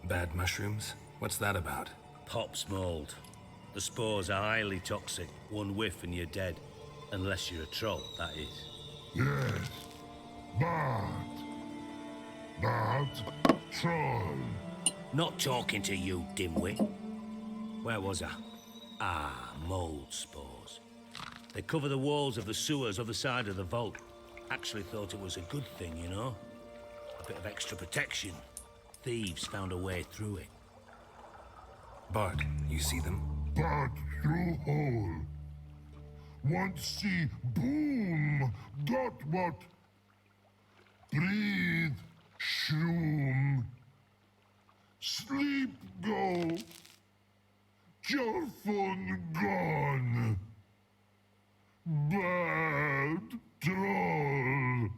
Bad mushrooms? What's that about? Pops mold. The spores are highly toxic. One whiff and you're dead. Unless you're a troll, that is. Yes. BART. BART. Troll. Not talking to you, dimwit. Where was I? Ah, mold spores. They cover the walls of the sewers other side of the vault. Actually thought it was a good thing, you know? A bit of extra protection. Thieves found a way through it. Bart, you see them? BART through hole. Want see boom. Got what? Breathe. Shroom. Sleep go. Your phone gone. Bad troll.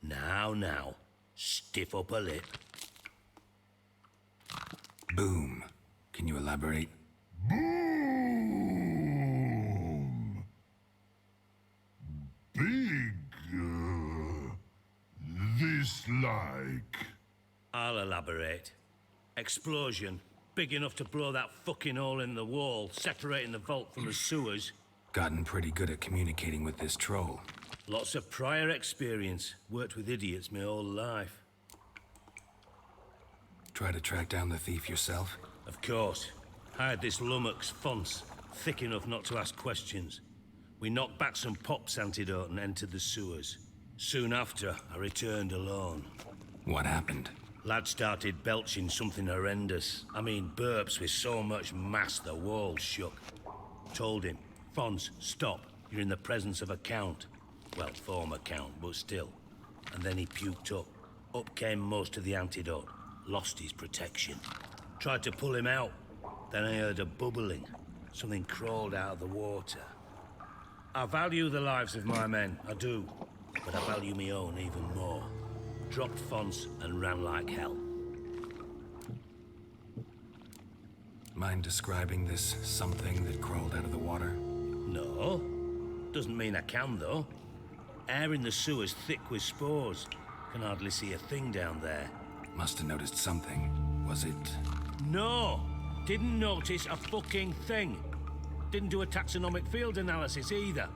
Now. Stiff up a lip. Boom. Can you elaborate? Boom. Big. This like. I'll elaborate. Explosion. Big enough to blow that fucking hole in the wall, separating the vault from the sewers. Gotten pretty good at communicating with this troll. Lots of prior experience. Worked with idiots my whole life. Try to track down the thief yourself? Of course. Hired this lummox Fonce, thick enough not to ask questions. We knocked back some Pop's antidote and entered the sewers. Soon after, I returned alone. What happened? Lad started belching something horrendous. I mean, burps with so much mass the walls shook. Told him, Fonce, stop. You're in the presence of a count. Well, former count, but still. And then he puked up. Up came most of the antidote. Lost his protection. Tried to pull him out. Then I heard a bubbling. Something crawled out of the water. I value the lives of my men, I do. But I value my own even more. Dropped Fonce and ran like hell. Mind describing this something that crawled out of the water? No. Doesn't mean I can, though. Air in the sewer's thick with spores. Can hardly see a thing down there. Must have noticed something. Was it... No! Didn't notice a fucking thing. Didn't do a taxonomic field analysis either.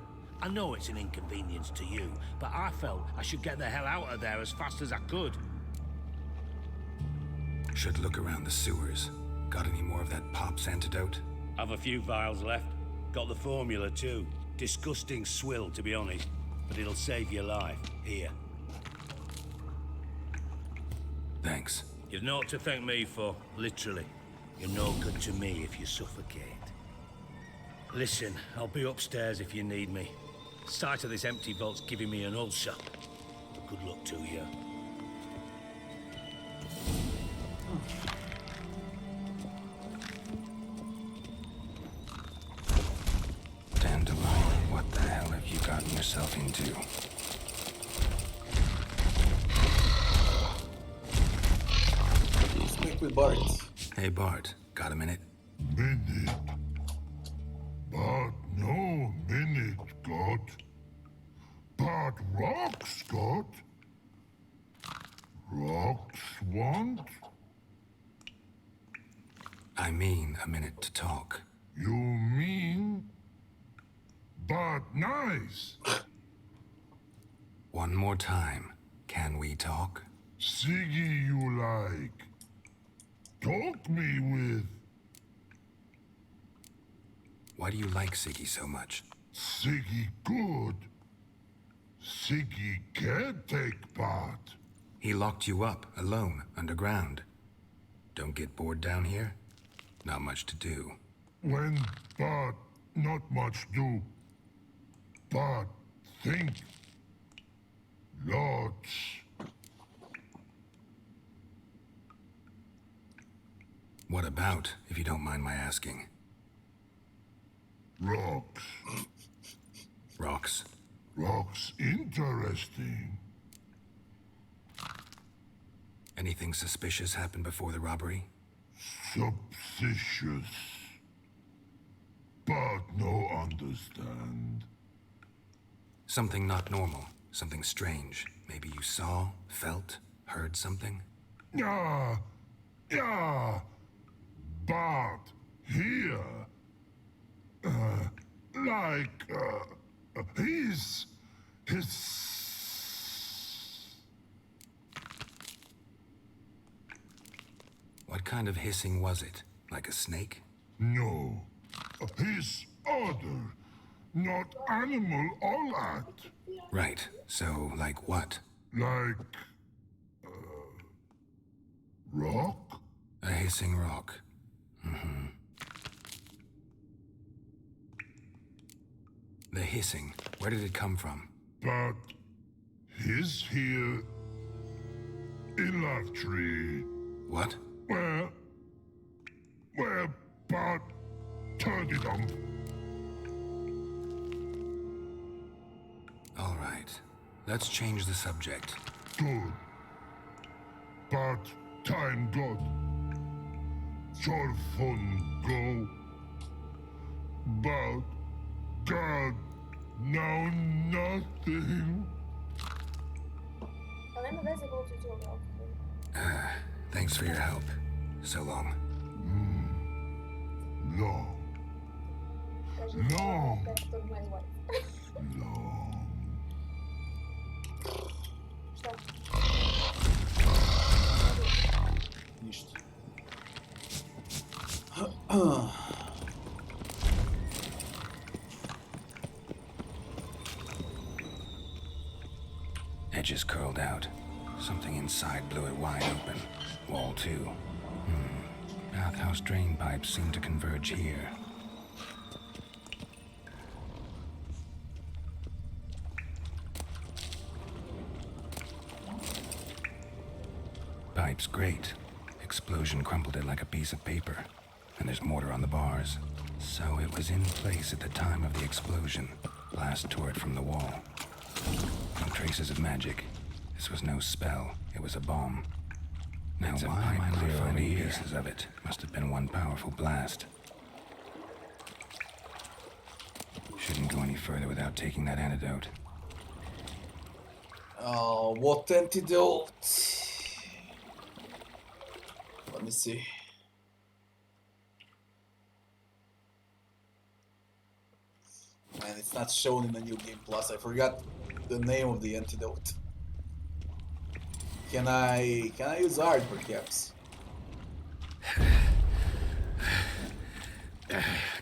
I know it's an inconvenience to you, but I felt I should get the hell out of there as fast as I could. Should look around the sewers. Got any more of that Pop's antidote? Have a few vials left. Got the formula too. Disgusting swill, to be honest. But it'll save your life. Here. Thanks. You've naught to thank me for, literally. You're no good to me if you suffocate. Listen, I'll be upstairs if you need me. Sight of this empty vault's giving me an ulcer. Good luck to you. Dandelion, what the hell have you gotten yourself into? Speak with Bart. Hey Bart, got a minute? Minute. But no minute got. But rocks got. Rocks want? I mean a minute to talk. You mean? But nice. One more time. Can we talk? Siggy you like. Talk me with. Why do you like Siggy so much? Siggy good. Siggy can't take part. He locked you up, alone, underground. Don't get bored down here? Not much to do. When but not much do. But think. Lots. What about, if you don't mind my asking? Rocks. Rocks? Rocks interesting. Anything suspicious happened before the robbery? Suspicious. But no understand. Something not normal. Something strange. Maybe you saw, felt, heard something? Ah, Yeah, but here, his. What kind of hissing was it? Like a snake? No, his order, not animal all that. Right. So, like what? Like, rock? A hissing rock. The hissing, where did it come from? But his here in that tree, What? where Bart turned it on. All right. Let's change the subject. Good. But time God. Your fun go. But God, now nothing. Alleen maar deze grote tutorial. Thanks for your help. So long. Long, long, Back to my wife. long. Нищо. Edges curled out. Something inside blew it wide open. Wall too. Bathhouse drain pipes seem to converge here. Pipe's great. Explosion crumpled it like a piece of paper. And there's mortar on the bars. So it was in place at the time of the explosion. Blast tore it from the wall. No traces of magic. This was no spell. It was a bomb. Now why am I not finding pieces of it? Must have been one powerful blast. Shouldn't go any further without taking that antidote. Oh, what antidote? Let me see. Man, it's not shown in the new game plus. I forgot the name of the antidote. Can I use art perhaps?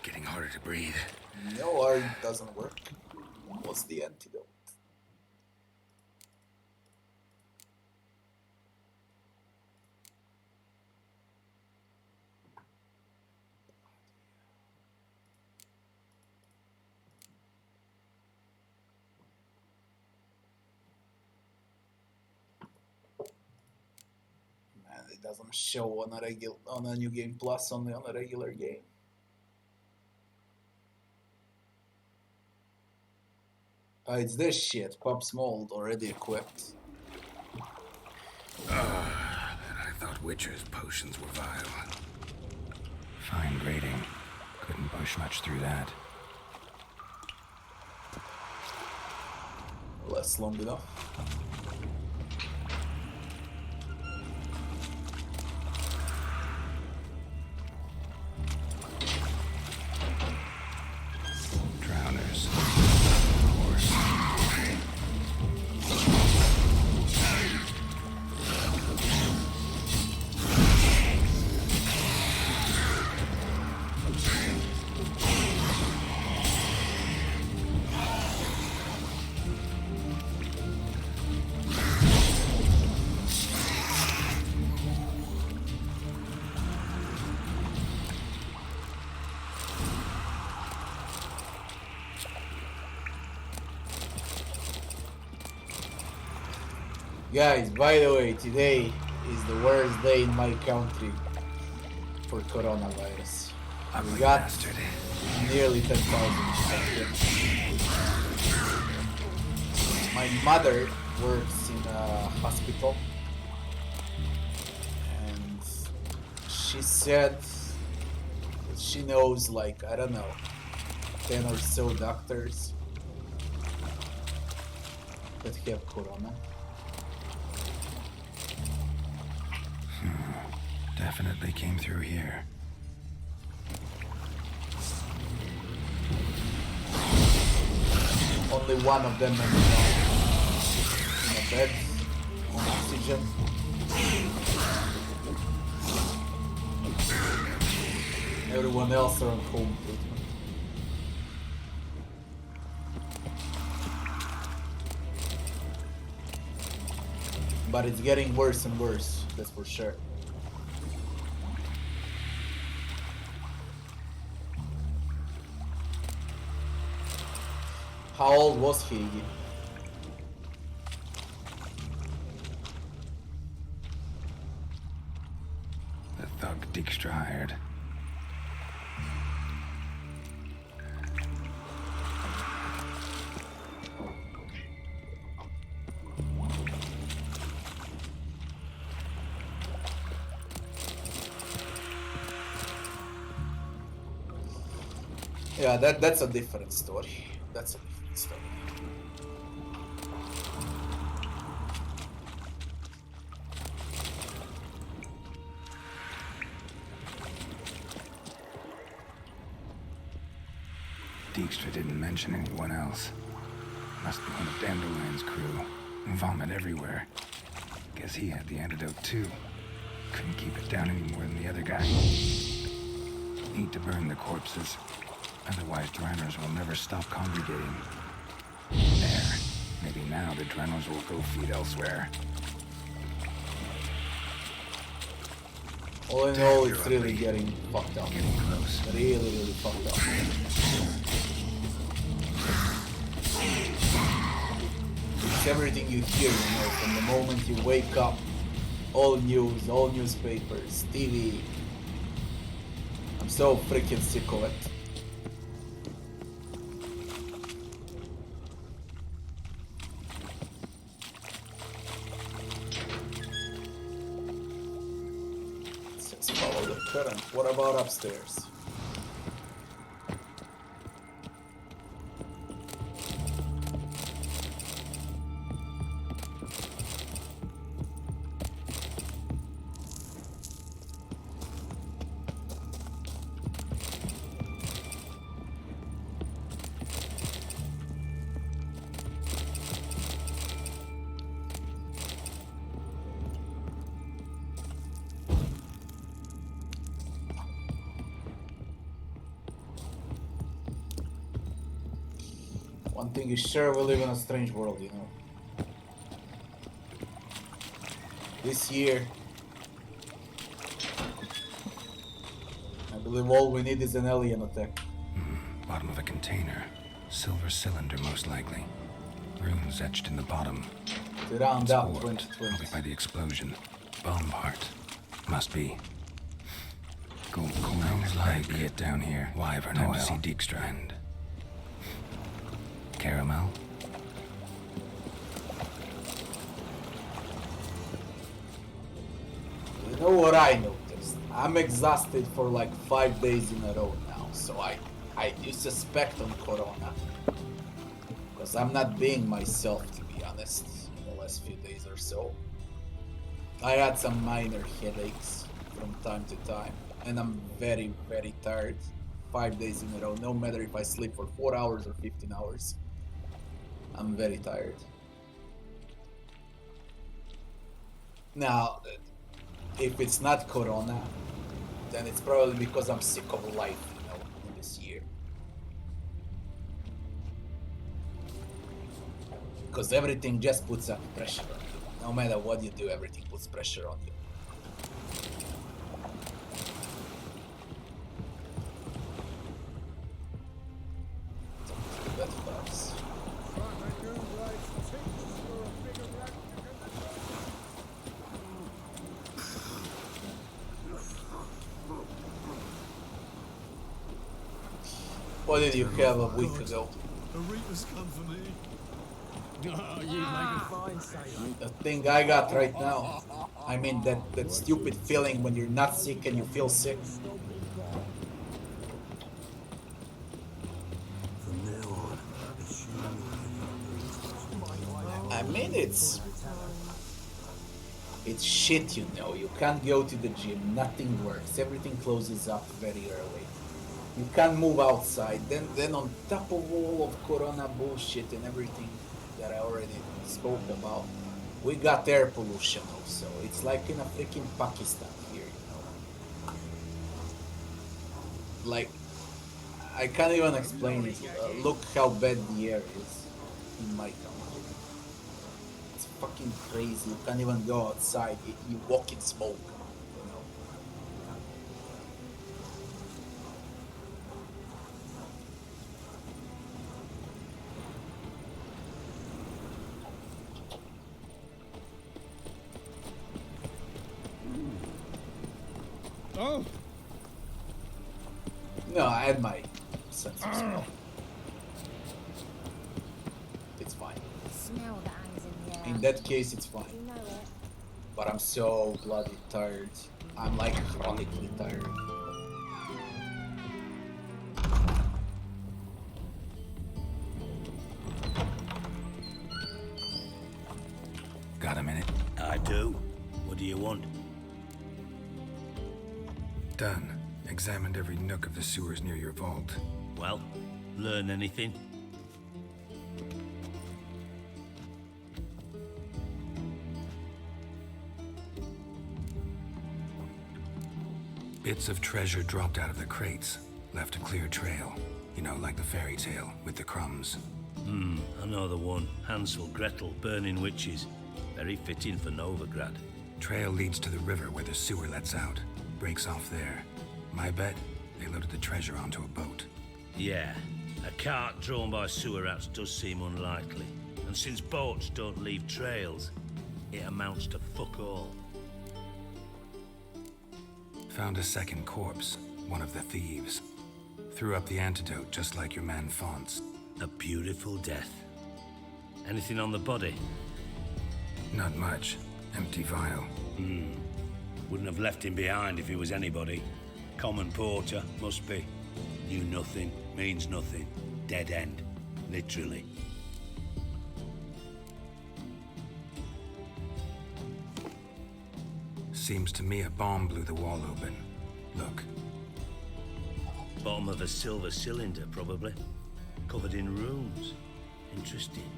Getting harder to breathe. No, art doesn't work. What's the antidote? Man, it doesn't show on a new game plus, only on a regular game. Oh, it's this shit. Pop's mold already equipped. And I thought Witcher's potions were vile. Fine grading. Couldn't push much through that. Less long enough. Drowners. Of course. Guys, by the way, today is the worst day in my country for coronavirus. We got nearly 10,000. My mother works in a hospital, and she said that she knows, like, I don't know, 10 or so doctors that have corona. Definitely came through here. Only one of them in a bed, on oxygen. Everyone else are on home treatment. But it's getting worse and worse, that's for sure. How old was he? The thug Dijkstra hired. Yeah, that's a different story. That's a different story. Dijkstra didn't mention anyone else. Must be one of Dandelion's crew. Vomit everywhere. Guess he had the antidote too. Couldn't keep it down any more than the other guy. Need to burn the corpses. Otherwise, Draenors will never stop congregating. There. Maybe now the Draenors will go feed elsewhere. All in all, it's really getting fucked up. Getting close. Really fucked up. It's everything you hear, you know, from the moment you wake up. All news, all newspapers, TV. I'm so freaking sick of it. Let's follow the current. What about upstairs? One thing is sure, we live in a strange world, you know. This year, I believe all we need is an alien attack. Bottom of a container. Silver cylinder, most likely. Runes etched in the bottom. To round up Warped, 2020. probably by the explosion. Bomb part. Must be. Gold coins like be it down here. Wyvern oil. See Dijkstra and caramel. You know what I noticed? I'm exhausted for like 5 days in a row now, so I do suspect on Corona. Because I'm not being myself, to be honest, in the last few days or so. I had some minor headaches from time to time, and I'm very, very tired. 5 days in a row, no matter if I sleep for 4 hours or 15 hours. I'm very tired. Now, if it's not Corona, then it's probably because I'm sick of life, you know, in this year. Because everything just puts up pressure on you. No matter what you do, everything puts pressure on you. That does. What did you have a week ago? The Reapers come for me. Oh, you make a fine sailor. The thing I got right now. I mean that stupid feeling when you're not sick and you feel sick. From now on, I mean it's It's shit, you know. You can't go to the gym, nothing works, everything closes up very early. You can't move outside. Then on top of all of Corona bullshit and everything that I already spoke about, we got air pollution also. It's like in a freaking Pakistan here, you know. Like, I can't even explain it. Look how bad the air is in my country. It's fucking crazy. You can't even go outside. You walk in smoke, you know. Oh, No, I had my sense of smell. It's fine. Smell that hangs in the air. In that case, it's fine. You know it. But I'm so bloody tired. I'm like chronically tired. Got a minute? I do. What do you want? Done. Examined every nook of the sewers near your vault. Well, learn anything? Bits of treasure dropped out of the crates. Left a clear trail. You know, like the fairy tale, with the crumbs. I know the one. Hansel, Gretel, burning witches. Very fitting for Novigrad. Trail leads to the river where the sewer lets out. Breaks off there. My bet, they loaded the treasure onto a boat. Yeah, a cart drawn by sewer rats does seem unlikely. And since boats don't leave trails, it amounts to fuck all. Found a second corpse, one of the thieves. Threw up the antidote just like your man Fonz. A beautiful death. Anything on the body? Not much. Empty vial. Wouldn't have left him behind if he was anybody. Common porter, must be. Knew nothing, means nothing. Dead end. Literally. Seems to me a bomb blew the wall open. Look. Bottom of a silver cylinder, probably. Covered in runes. Interesting.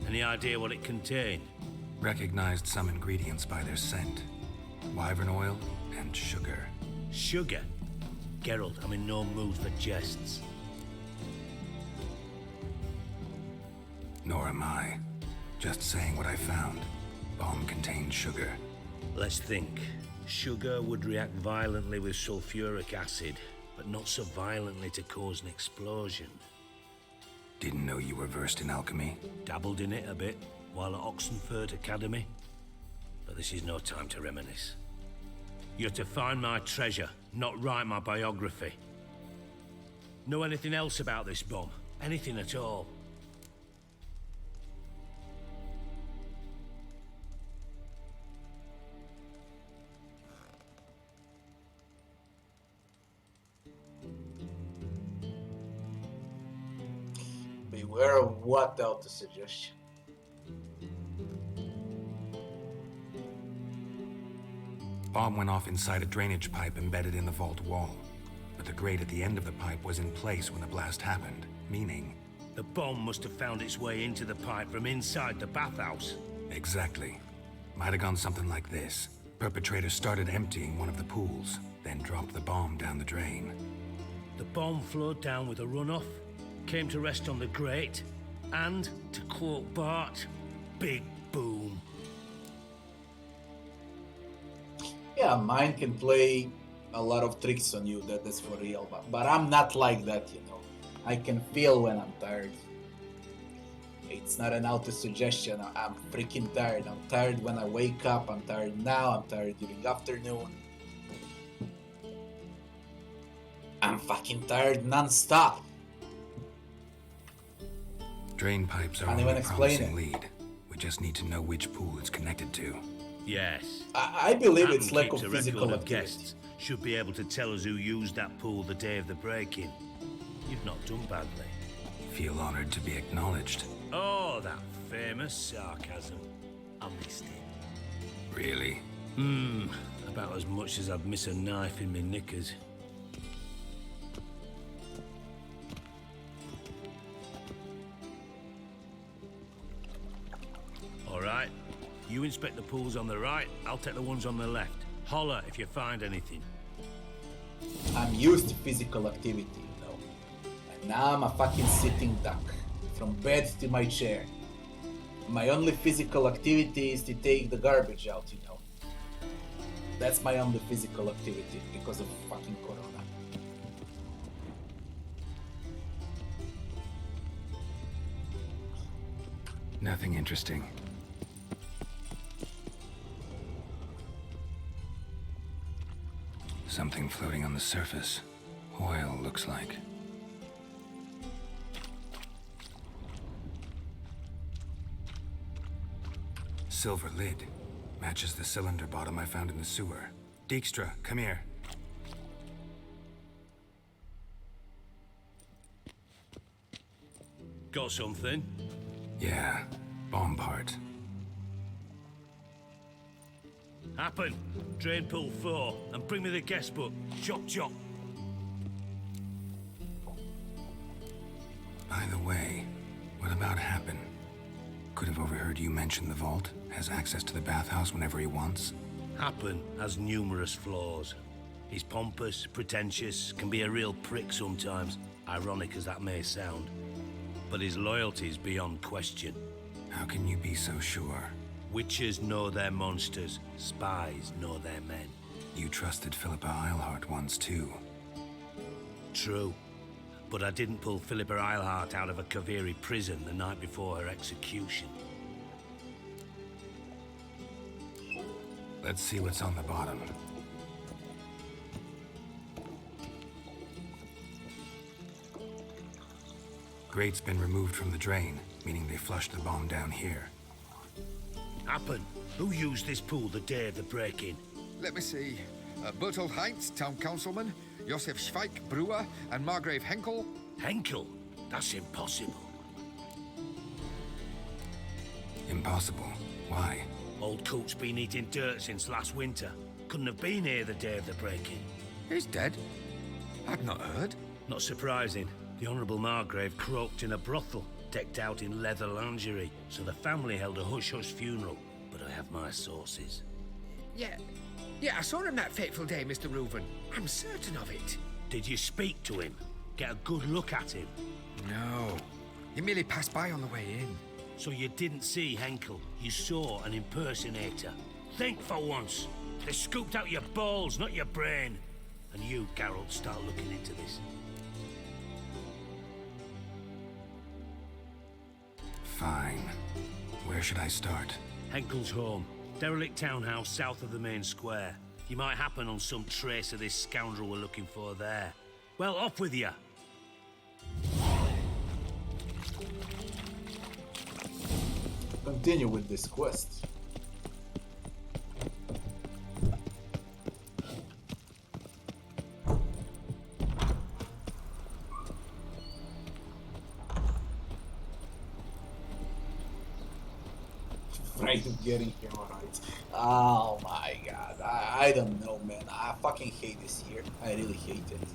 Any idea what it contained? Recognized some ingredients by their scent. Wyvern oil and sugar. Sugar? Geralt, I'm in no mood for jests. Nor am I. Just saying what I found. Bomb contained sugar. Let's think. Sugar would react violently with sulfuric acid, but not so violently to cause an explosion. Didn't know you were versed in alchemy. Dabbled in it a bit while at Oxenford Academy. But this is no time to reminisce. You're to find my treasure, not write my biography. Know anything else about this bomb? Anything at all? Beware of what auto-suggestion. Bomb went off inside a drainage pipe embedded in the vault wall. But the grate at the end of the pipe was in place when the blast happened, meaning... The bomb must have found its way into the pipe from inside the bathhouse. Exactly. Might have gone something like this. Perpetrator started emptying one of the pools, then dropped the bomb down the drain. The bomb flowed down with a runoff, came to rest on the grate, and, to quote Bart, big boom. Yeah, mine can play a lot of tricks on you, that's for real. But I'm not like that, you know. I can feel when I'm tired. It's not an auto-suggestion. I'm freaking tired. I'm tired when I wake up. I'm tired now. I'm tired during afternoon. I'm fucking tired non-stop. Drain pipes are Can't only even a explain promising it. lead. We just need to know which pool it's connected to. Yes. I believe it's And lack keeps of a physical record of activity. guests. Should be able to tell us who used that pool the day of the break-in. You've not done badly. Feel honored to be acknowledged. Oh, that famous sarcasm. I missed it. Really? About as much as I'd miss a knife in my knickers. All right. You inspect the pools on the right, I'll take the ones on the left. Holler if you find anything. I'm used to physical activity, you know. And now I'm a fucking sitting duck. From bed to my chair. My only physical activity is to take the garbage out, you know. That's my only physical activity because of fucking Corona. Nothing interesting. Something floating on the surface. Oil, looks like. Silver lid. Matches the cylinder bottom I found in the sewer. Dijkstra, come here. Got something? Yeah, bomb part. Happen. Drain pool 4, and bring me the guest book. Chop chop. By the way, what about Happen? Could have overheard you mention the vault. Has access to the bathhouse whenever he wants. Happen has numerous flaws. He's pompous, pretentious, can be a real prick sometimes, ironic as that may sound. But his loyalty's beyond question. How can you be so sure? Witches know their monsters, spies know their men. You trusted Philippa Eilhart once too. True. But I didn't pull Philippa Eilhart out of a Kaviri prison the night before her execution. Let's see what's on the bottom. Grate's been removed from the drain, meaning they flushed the bomb down here. Happen. Who used this pool the day of the break-in? Let me see. Bertolt Heinz, town councilman, Josef Schweik, brewer, and Margrave Henkel. Henkel? That's impossible. Impossible. Why? Old Coot's been eating dirt since last winter. Couldn't have been here the day of the break-in. He's dead? I'd not heard. Not surprising. The Honourable Margrave croaked in a brothel, decked out in leather lingerie, so the family held a hush-hush funeral. But I have my sources. Yeah, I saw him that fateful day, Mr. Reuven. I'm certain of it. Did you speak to him? Get a good look at him? No. He merely passed by on the way in. So you didn't see Henkel, you saw an impersonator. Think for once. They scooped out your balls, not your brain. And you, Geralt, start looking into this. Fine. Where should I start? Henkel's home. Derelict townhouse south of the main square. You might happen on some trace of this scoundrel we're looking for there. Well, off with you. Continue with this quest. Right, getting here right. Oh my god, I don't know, man. I fucking hate this year. I really hate it.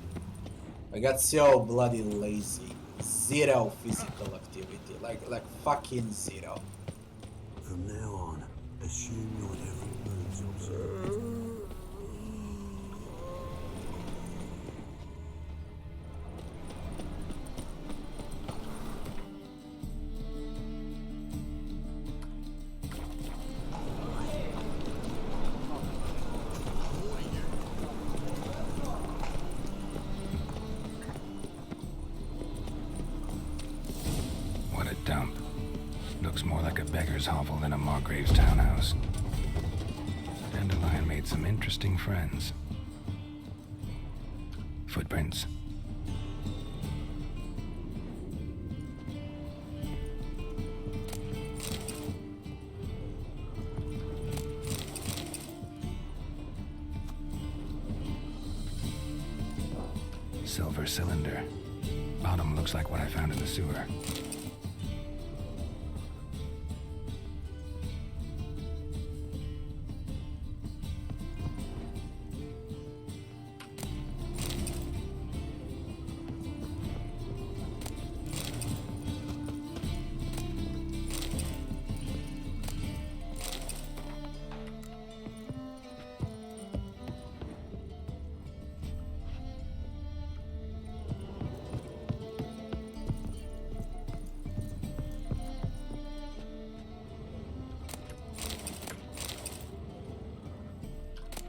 I got so bloody lazy. Zero physical activity, like fucking zero. From now on, assume your every move's observed. What a dump. Looks more like a beggar's hovel than a Margrave's townhouse. Dandelion made some interesting friends. Footprints. Silver cylinder. Bottom looks like what I found in the sewer.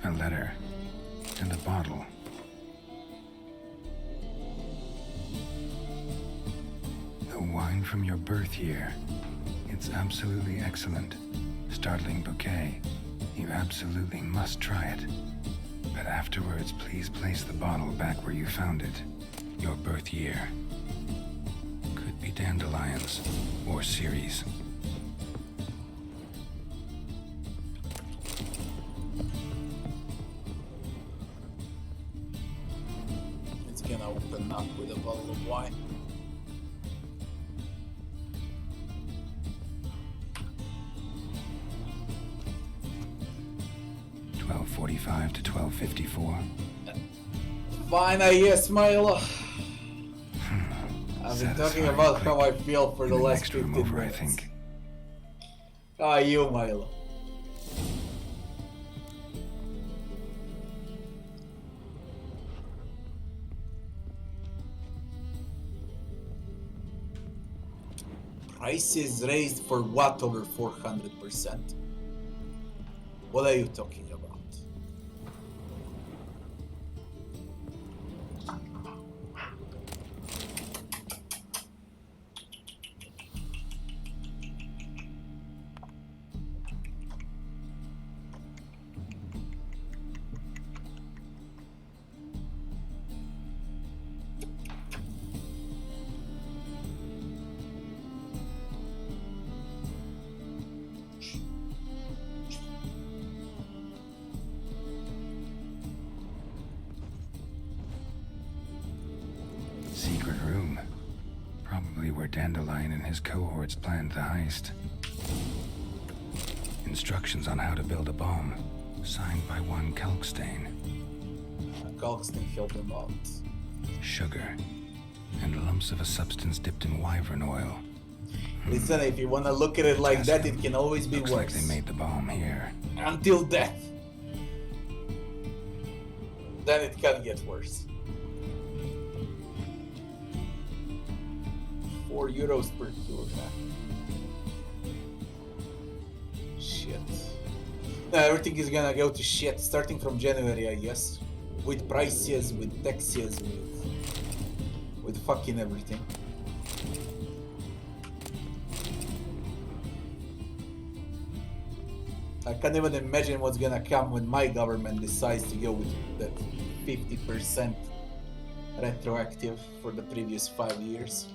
a letter, and a bottle. The wine from your birth year. It's absolutely excellent. Startling bouquet. You absolutely must try it. But afterwards, please place the bottle back where you found it. Your birth year. Could be dandelions or Ceres. It's gonna open up with a bottle of wine. $12.45 to $12.54. Fine, yes, Milo. I've been talking about how I feel for the last 15 over, minutes. I think. Ah, you, Milo. Prices raised for what over 400%? What are you talking about? Secret room. Probably where Dandelion and his cohorts planned the heist. Instructions on how to build a bomb. Signed by one Kalkstein. Kalkstein helped them out. Sugar. And lumps of a substance dipped in wyvern oil. Listen, if you wanna look at it like that, it can always be Looks worse. like they made the bomb here. Until death. Then it can get worse. €4 per kilogram. Shit. Now everything is gonna go to shit starting from January, I guess. With prices, with taxes, with fucking everything. I can't even imagine what's gonna come when my government decides to go with that 50% retroactive for the previous 5 years.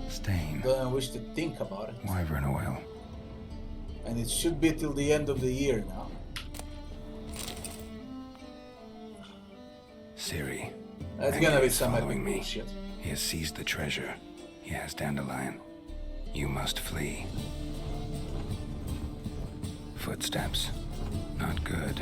Stain. Don't wish to think about it. Wyvern oil. And it should be till the end of the year now. Siri. That's I gonna know be he's some following epic me. bullshit. He has seized the treasure. He has Dandelion. You must flee. Footsteps. Not good.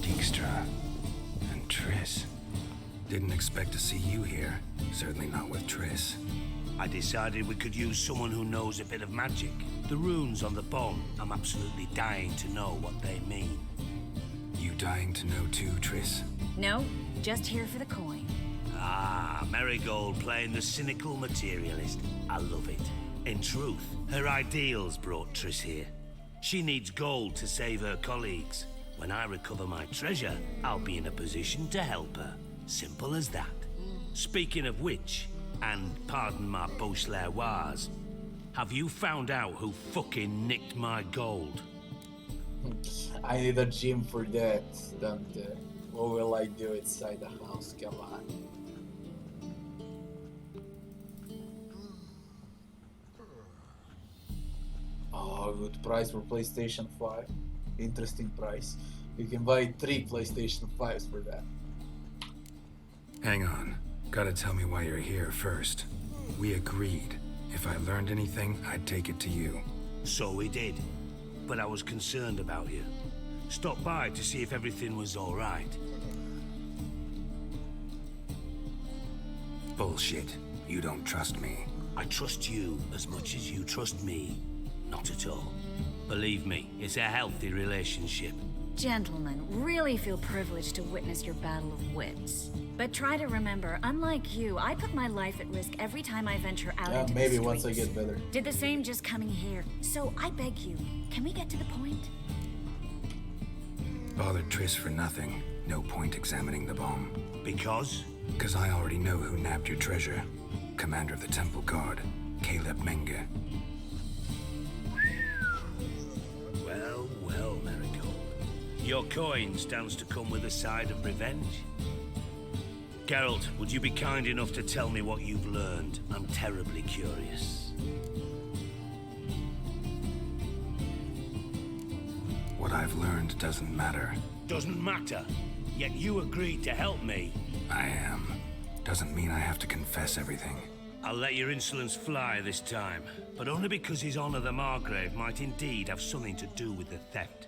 Dijkstra and Triss. Didn't expect to see you here. Certainly not with Triss. I decided we could use someone who knows a bit of magic. The runes on the bomb, I'm absolutely dying to know what they mean. You dying to know too, Triss? No, just here for the coin. Ah, Marigold playing the cynical materialist. I love it. In truth, her ideals brought Triss here. She needs gold to save her colleagues. When I recover my treasure, I'll be in a position to help her. Simple as that. Speaking of which, and pardon my Beauclervoise, have you found out who fucking nicked my gold? I need a gym for that, don't I? What will I do inside the house? Come on. Oh, good price for PlayStation 5. Interesting price. You can buy 3 PlayStation 5s for that. Hang on. Gotta tell me why you're here first. We agreed. If I learned anything, I'd take it to you. So we did. But I was concerned about you. Stopped by to see if everything was all right. Bullshit. You don't trust me. I trust you as much as you trust me. Not at all. Believe me, it's a healthy relationship. Gentlemen, really feel privileged to witness your battle of wits. But try to remember, unlike you, I put my life at risk every time I venture out into maybe the streets. once I get better. Did the same just coming here. So I beg you, can we get to the point? Bothered Triss for nothing. No point examining the bomb. Because? Because I already know who nabbed your treasure. Commander of the Temple Guard, Caleb Menge. Well, well, Marigold. Your coin stands to come with a side of revenge. Geralt, would you be kind enough to tell me what you've learned? I'm terribly curious. What I've learned doesn't matter. Doesn't matter. Yet you agreed to help me. I am. Doesn't mean I have to confess everything. I'll let your insolence fly this time, but only because His Honor the Margrave might indeed have something to do with the theft.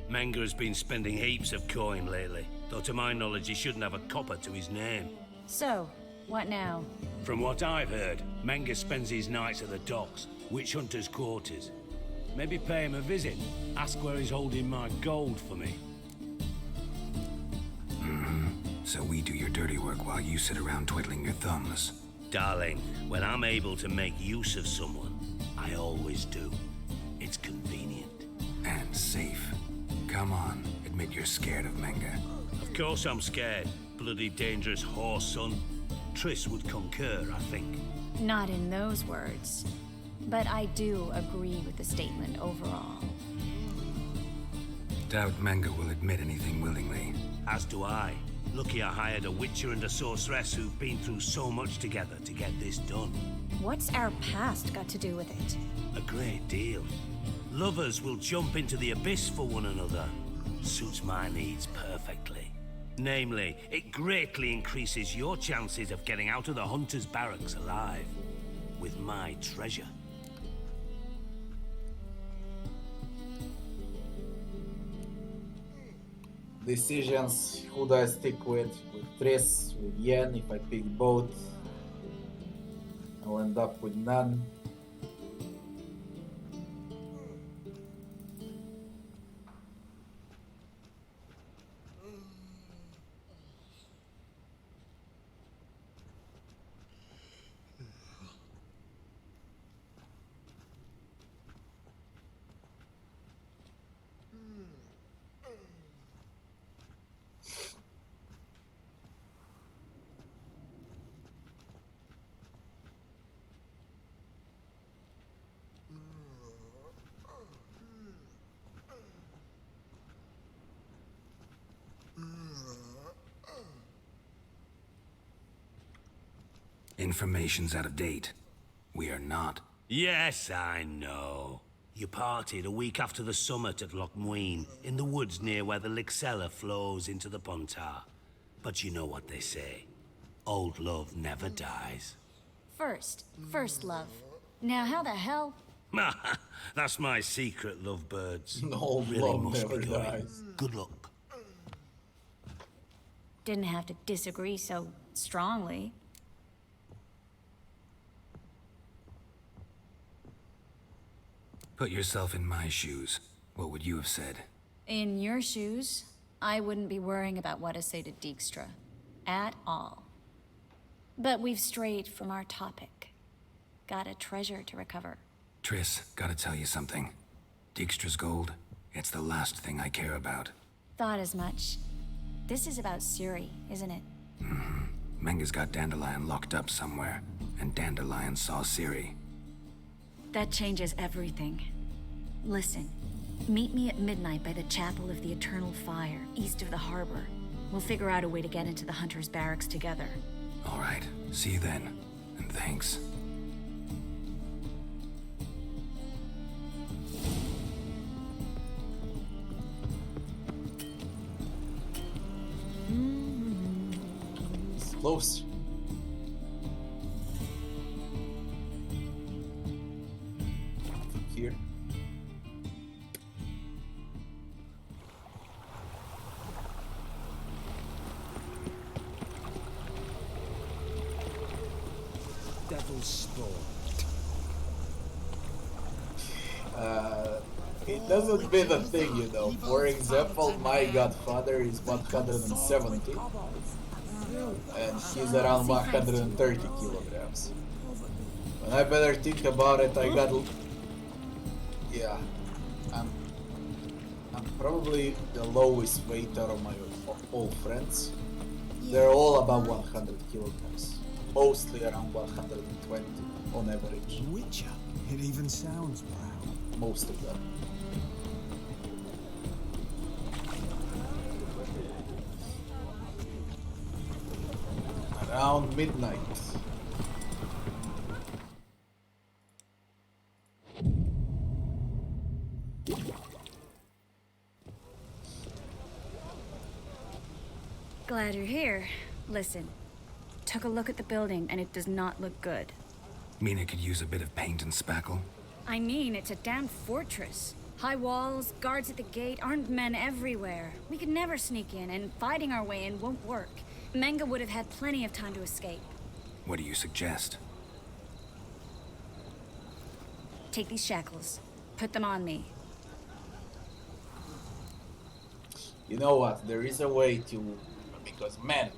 Menge has been spending heaps of coin lately, though to my knowledge he shouldn't have a copper to his name. So, what now? From what I've heard, Menge spends his nights at the docks, witch hunters' quarters. Maybe pay him a visit, ask where he's holding my gold for me. So we do your dirty work while you sit around twiddling your thumbs. Darling, when I'm able to make use of someone, I always do. It's convenient. And safe. Come on, admit you're scared of Menge. Of course I'm scared. Bloody dangerous whore son. Triss would concur, I think. Not in those words. But I do agree with the statement overall. Doubt Menge will admit anything willingly. As do I. Lucky I hired a witcher and a sorceress who've been through so much together to get this done. What's our past got to do with it? A great deal. Lovers will jump into the abyss for one another. Suits my needs perfectly. Namely, it greatly increases your chances of getting out of the hunter's barracks alive. With my treasure. Decisions, who do I stick with? With Triss, with Yen. If I pick both, I'll end up with none. Information's out of date. We are not. Yes, I know. You parted a week after the summit at Loch Muin, in the woods near where the Lixella flows into the Pontar. But you know what they say. Old love never dies. First love. Now how the hell? That's my secret, lovebirds. Old Really love must never be going. dies. Good luck. Didn't have to disagree so strongly. Put yourself in my shoes. What would you have said? In your shoes, I wouldn't be worrying about what to say to Dijkstra. At all. But we've strayed from our topic. Got a treasure to recover. Triss, gotta tell you something. Dijkstra's gold, it's the last thing I care about. Thought as much. This is about Ciri, isn't it? Menge's got Dandelion locked up somewhere, and Dandelion saw Ciri. That changes everything. Listen, meet me at midnight by the Chapel of the Eternal Fire, east of the harbor. We'll figure out a way to get into the Hunter's barracks together. All right, see you then, and thanks. It's close. Here. Devil's spawn. It doesn't mean a thing, you know. For example, my godfather is 170 and he's around 130 kilograms. When I better think about it, I got... Yeah, I'm probably the lowest weight out of my all friends. They're all about 100 kilograms, mostly around 120 on average. Witcher. It even sounds proud. Most of them. Around midnight. Glad you're here. Listen, took a look at the building and it does not look good. Mean it could use a bit of paint and spackle? I mean, it's a damn fortress. High walls, guards at the gate, armed men everywhere. We could never sneak in, and fighting our way in won't work. Menge would have had plenty of time to escape. What do you suggest? Take these shackles. Put them on me. You know what? There is a way to... Because men,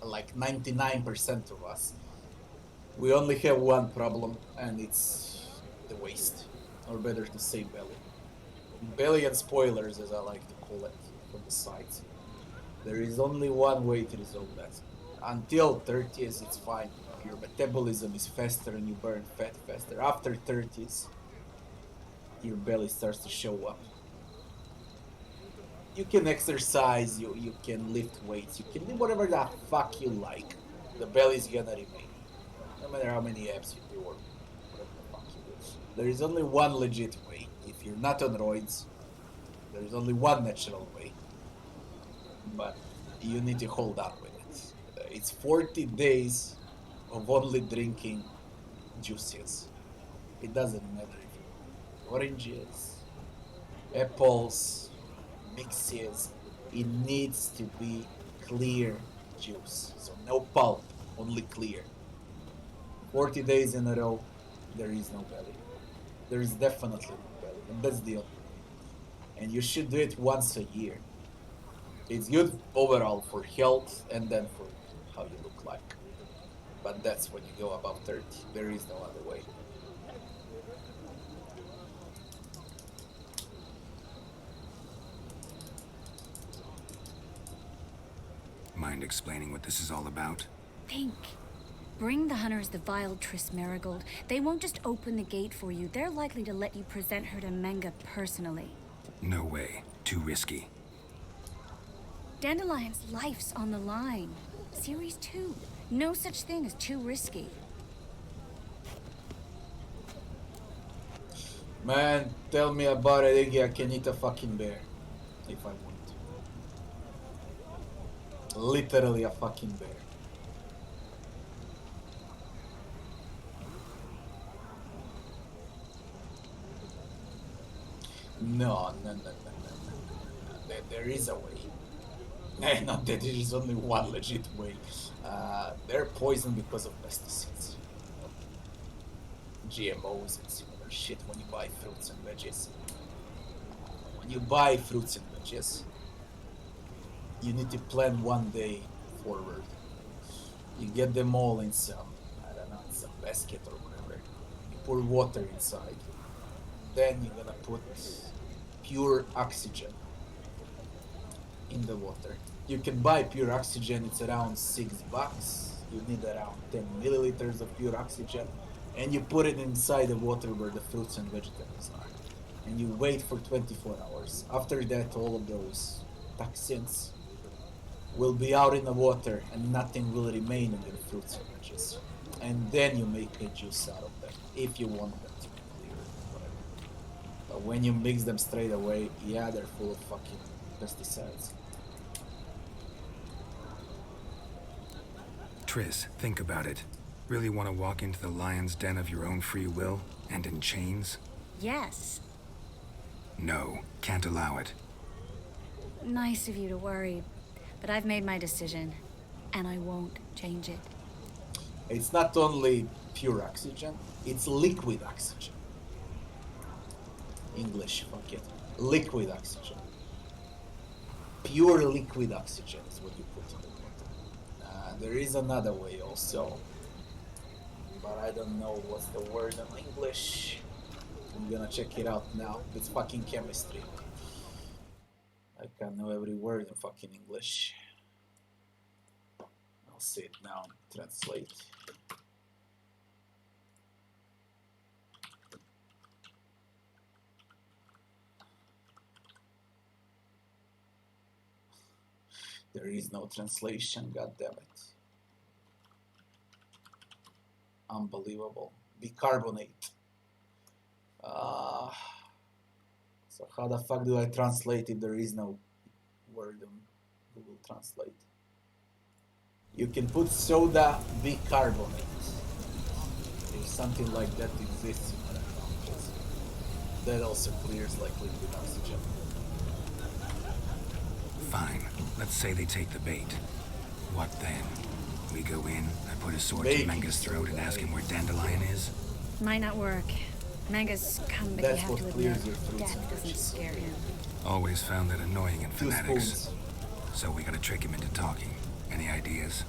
like 99% of us, we only have one problem, and it's the waist. Or better to say belly. Belly and spoilers, as I like to call it, from the sides. There is only one way to resolve that. Until 30s, it's fine. Your metabolism is faster and you burn fat faster. After 30s, your belly starts to show up. You can exercise, you can lift weights, you can do whatever the fuck you like. The belly's gonna remain. No matter how many abs you do or whatever the fuck you do. There is only one legit way. If you're not on roids, there is only one natural way. But you need to hold on with it. It's 40 days of only drinking juices. It doesn't matter if you oranges, apples, mixes. It needs to be clear juice. So no pulp, only clear. 40 days in a row, there is no belly. There is definitely no belly, and that's the only way. And you should do it once a year. It's good overall for health and then for how you look like. But that's when you go above 30. There is no other way. Mind explaining what this is all about? Think. Bring the hunters the vile Triss Marigold. They won't just open the gate for you. They're likely to let you present her to Menge personally. No way. Too risky. Dandelion's life's on the line. Series 2. No such thing as too risky. Man, tell me about it, Iggy. I can eat a fucking bear. If I want. Literally a fucking bear. No. There is a way. Not that there is only one legit way. They're poisoned because of pesticides. GMOs and similar shit when you buy fruits and veggies. When you buy fruits and veggies, you need to plan one day forward. You get them all in some, I don't know, some basket or whatever. You pour water inside. Then you're gonna put pure oxygen in the water. You can buy pure oxygen, it's around $6. You need around 10 milliliters of pure oxygen. And you put it inside the water where the fruits and vegetables are. And you wait for 24 hours. After that, all of those toxins will be out in the water and nothing will remain in the fruits and veggies. And then you make a juice out of them, if you want them to be clear, whatever. But when you mix them straight away, yeah, they're full of fucking pesticides. Triss, think about it. Really want to walk into the lion's den of your own free will and in chains? Yes. No, can't allow it. Nice of you to worry, but I've made my decision, and I won't change it. It's not only pure oxygen, it's liquid oxygen. English, fuck it. Liquid oxygen. Pure liquid oxygen is what you put in the water. There is another way also, but I don't know what's the word in English. I'm gonna check it out now. It's fucking chemistry. I can't know every word in fucking English. I'll say it now and translate. There is no translation, god damn it. Unbelievable. Bicarbonate. So how the fuck do I translate it? There is no word on Google Translate. You can put soda bicarbonate. If something like that exists in other languages. That also clears like liquid oxygen. Fine. Let's say they take the bait. What then? We go in, I put a sword Baking to Menga's throat and ask him where Dandelion is? Might not work. Manga's come, but That's you what have to clears admit, your fruits death and doesn't veggies. scare him. Always found that annoying in 2 fanatics. spoons. So we gotta trick him into talking. Any ideas?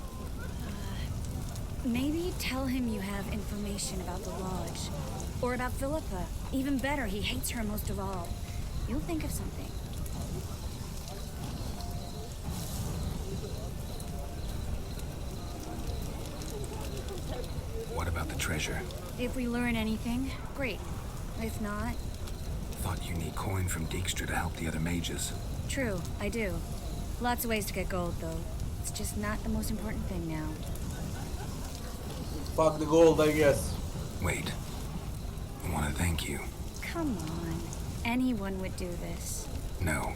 Maybe tell him you have information about the lodge. Or about Philippa. Even better, he hates her most of all. You'll think of something. What about the treasure? If we learn anything, great. If not, Thought you need coin from Dijkstra to help the other mages. true, I do. Lots of ways to get gold, though. It's just not the most important thing now. Fuck the gold, I guess. Wait. I wanna thank you. Come on. Anyone would do this. No.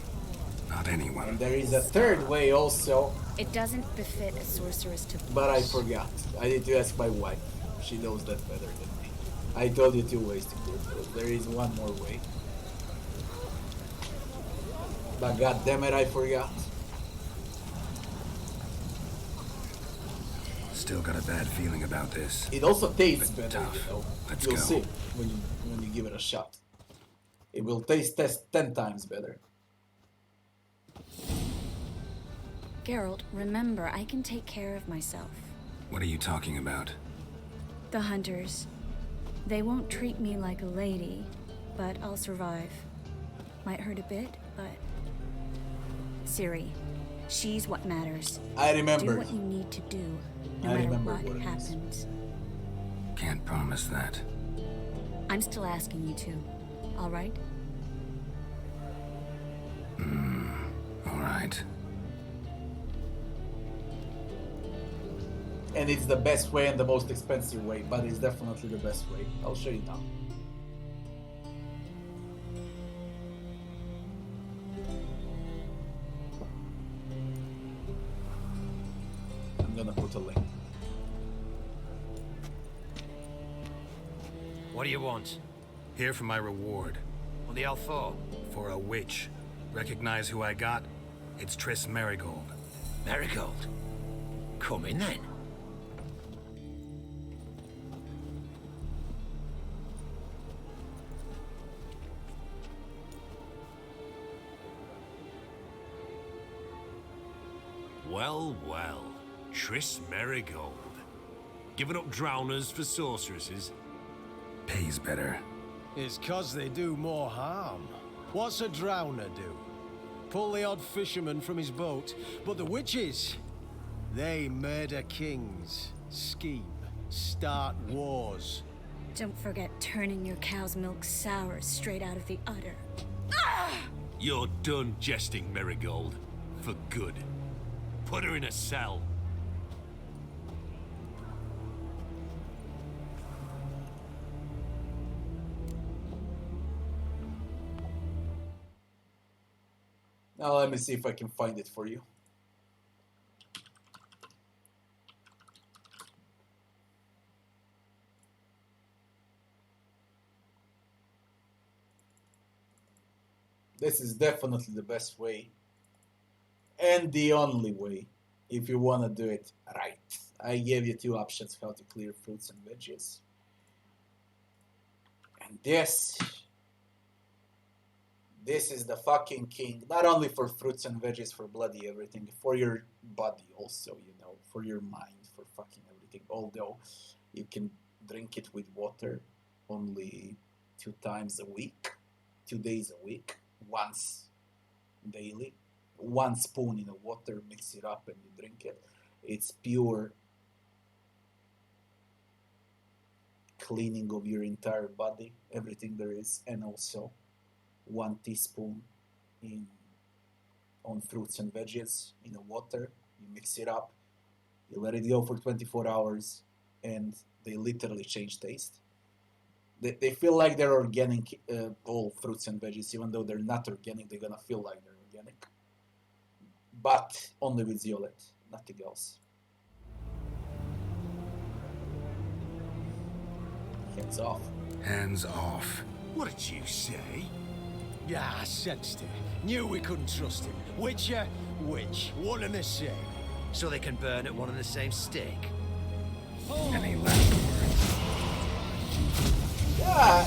Not anyone. And there is a third way also, It doesn't befit a sorceress to but I blush. forgot. I need to ask my wife. She knows that better than me. I told you 2 ways to clear fruit. There is one more way. But god damn it, I forgot. Still got a bad feeling about this. It also tastes But better, tough. you know. Let's You'll go. see when you give it a shot. It will taste 10 times better. Geralt, remember, I can take care of myself. What are you talking about? The hunters. They won't treat me like a lady, but I'll survive. Might hurt a bit, but... Ciri, she's what matters. I Do remember. what you need to do, no I matter remember what what it is. happens. Can't promise that. I'm still asking you to, all right? All right. And it's the best way and the most expensive way, but it's definitely the best way. I'll show you now. I'm gonna put a link. What do you want? Here for my reward. What the hell for? For a witch. Recognize who I got? It's Triss Merigold. Marigold. Come in then. Well, well. Triss Merigold. Giving up drowners for sorceresses? Pays better. It's 'cause they do more harm. What's a drowner do? Pull the odd fisherman from his boat. But the witches, they murder kings, scheme, start wars. Don't forget turning your cow's milk sour straight out of the udder. You're done jesting, Merigold. For good. Put her in a cell. Now let me see if I can find it for you. This is definitely the best way. And the only way, if you want to do it right. I gave you 2 options how to clear fruits and veggies. And this This is the fucking king, not only for fruits and veggies, for bloody everything, for your body also, you know, for your mind, for fucking everything. Although you can drink it with water only 2 times a week, 2 days a week, once daily. 1 spoon in the water, mix it up and you drink it. It's pure cleaning of your entire body, everything there is, and also 1 teaspoon on fruits and veggies in the water. You mix it up, you let it go for 24 hours, and they literally change taste. They feel like they're organic, all fruits and veggies, even though they're not organic, they're gonna feel like they're organic. But only with zeolite, nothing else. Hands off. Hands off. What did you say? Yeah, I sensed it. Knew we couldn't trust him. Witcher, witch, one and the same. So they can burn at one and the same stake. Any last words? Yeah,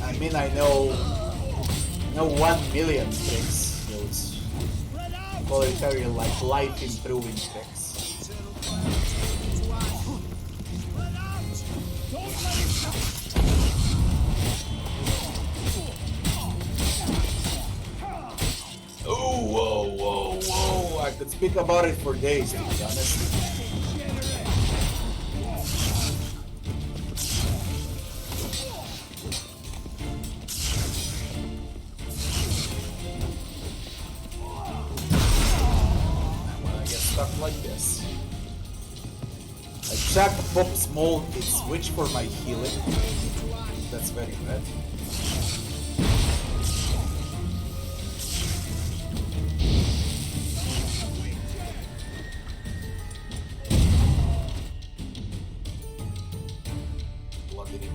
I mean, I know 1 million tricks. Those voluntary, like life-improving tricks. Oh, whoa, whoa, whoa! I could speak about it for days, to be honest. Stuff like this. I check pop small, it's switch for my healing. That's very bad. Bloody repeat.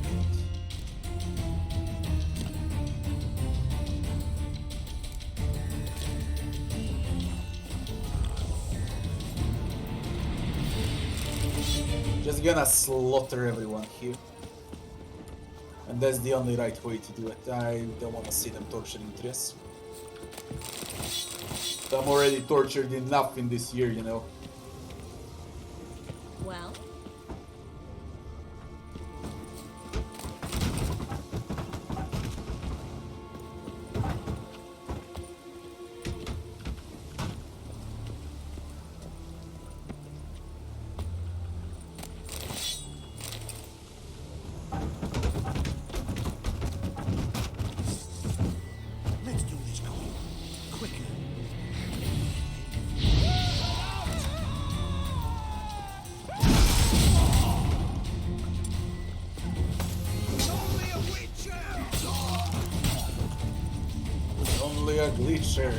Just gonna slaughter everyone here. And that's the only right way to do it. I don't want to see them torturing Triss. I'm already tortured enough in this year, you know. Well? Only a glitcher.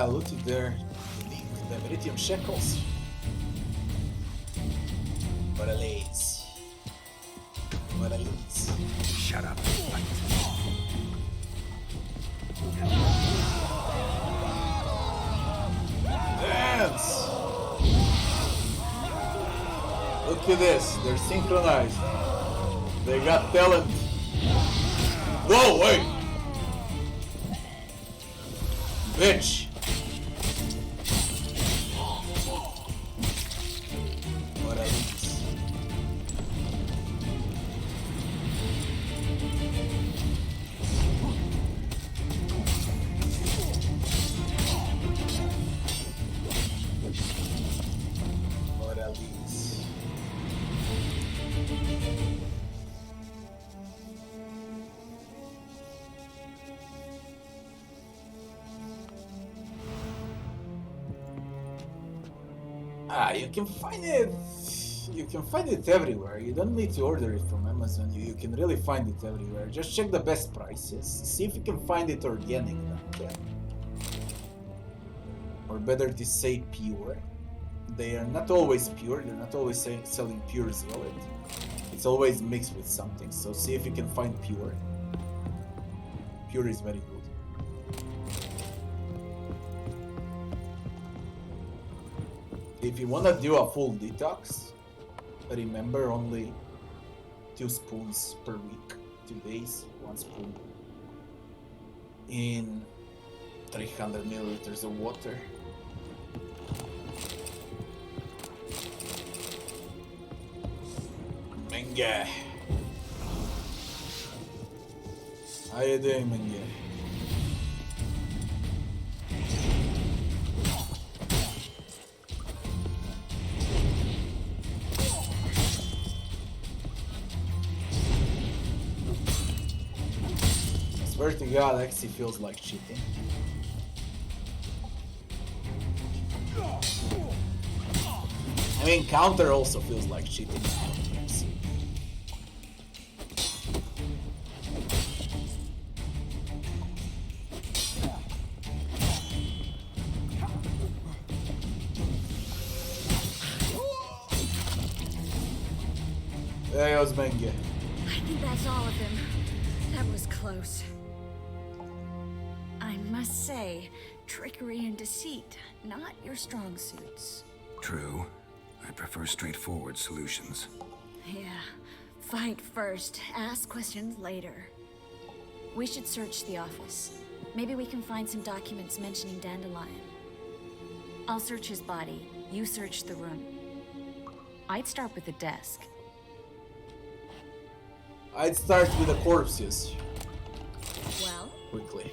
Look at there. The Meritium shekels. What a lace. What a lace. Shut up. Fight. Dance! Look at this. They're synchronized. They got talent. Whoa, wait! Bitch! What a lace. What a lace. You can find it. You can find it everywhere. You don't need to order it from Amazon. You can really find it everywhere. Just check the best prices. See if you can find it organic. Okay? Or better to say pure. they are not always pure. They're not always selling pure zeolite. It's always mixed with something. So see if you can find pure. Pure is very good. If you wanna do a full detox, remember only 2 spoons per week, 2 days, 1 spoon in 300 milliliters of water. Menge. How you doing, Menge? I swear to God, actually feels like cheating. I mean, counter also feels like cheating. There goes Menge. I think that's all of them. That was close. I must say, trickery and deceit, not your strong suits. True. I prefer straightforward solutions. Yeah. Fight first, ask questions later. We should search the office. Maybe we can find some documents mentioning Dandelion. I'll search his body. You search the room. I'd start with the desk. I'd start with the corpses. Well? Quickly.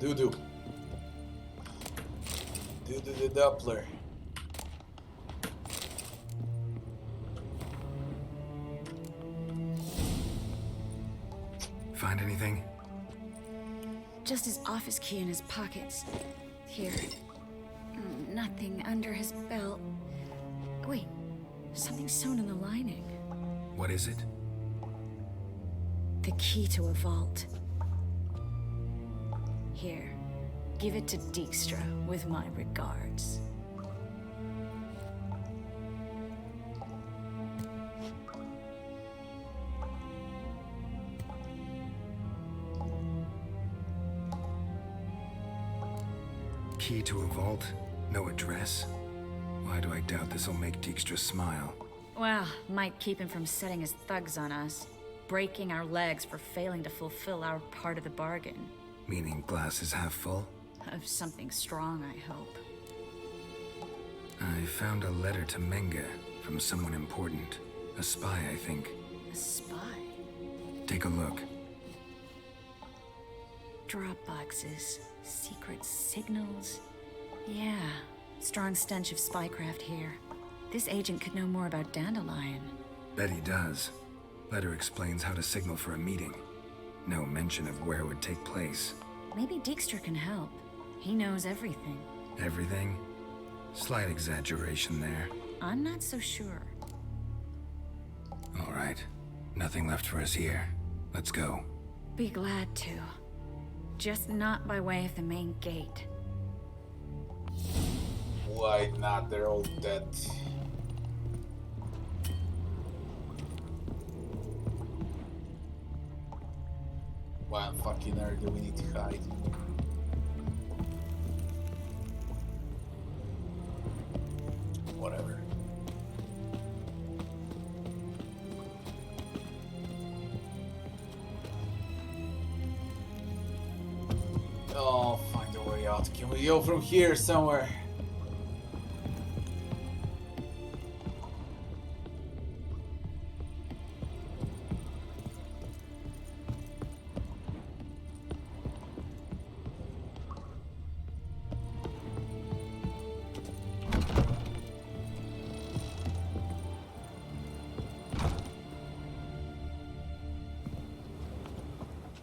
Doo-doo. Doo-doo the Doppler. Find anything? Just his office key in his pockets. Here. Nothing under his belt. Wait, something sewn in the lining. What is it? The key to a vault. Here, give it to Dijkstra with my regards. Key to a vault? No address? Why do I doubt this'll make Dijkstra smile? Well, might keep him from setting his thugs on us. Breaking our legs for failing to fulfill our part of the bargain. Meaning glass is half full? Of something strong, I hope. I found a letter to Menge from someone important. A spy, I think. A spy? Take a look. Drop boxes, secret signals. Yeah, strong stench of spycraft here. This agent could know more about Dandelion. Bet he does. Letter explains how to signal for a meeting. No mention of where it would take place. Maybe Dijkstra can help. He knows everything. Everything? Slight exaggeration there. I'm not so sure. All right. Nothing left for us here. Let's go. Be glad to. just not by way of the main gate. Why not? They're all dead. Why on fucking earth do we need to hide? Whatever. Oh, find a way out. Can we go from here somewhere?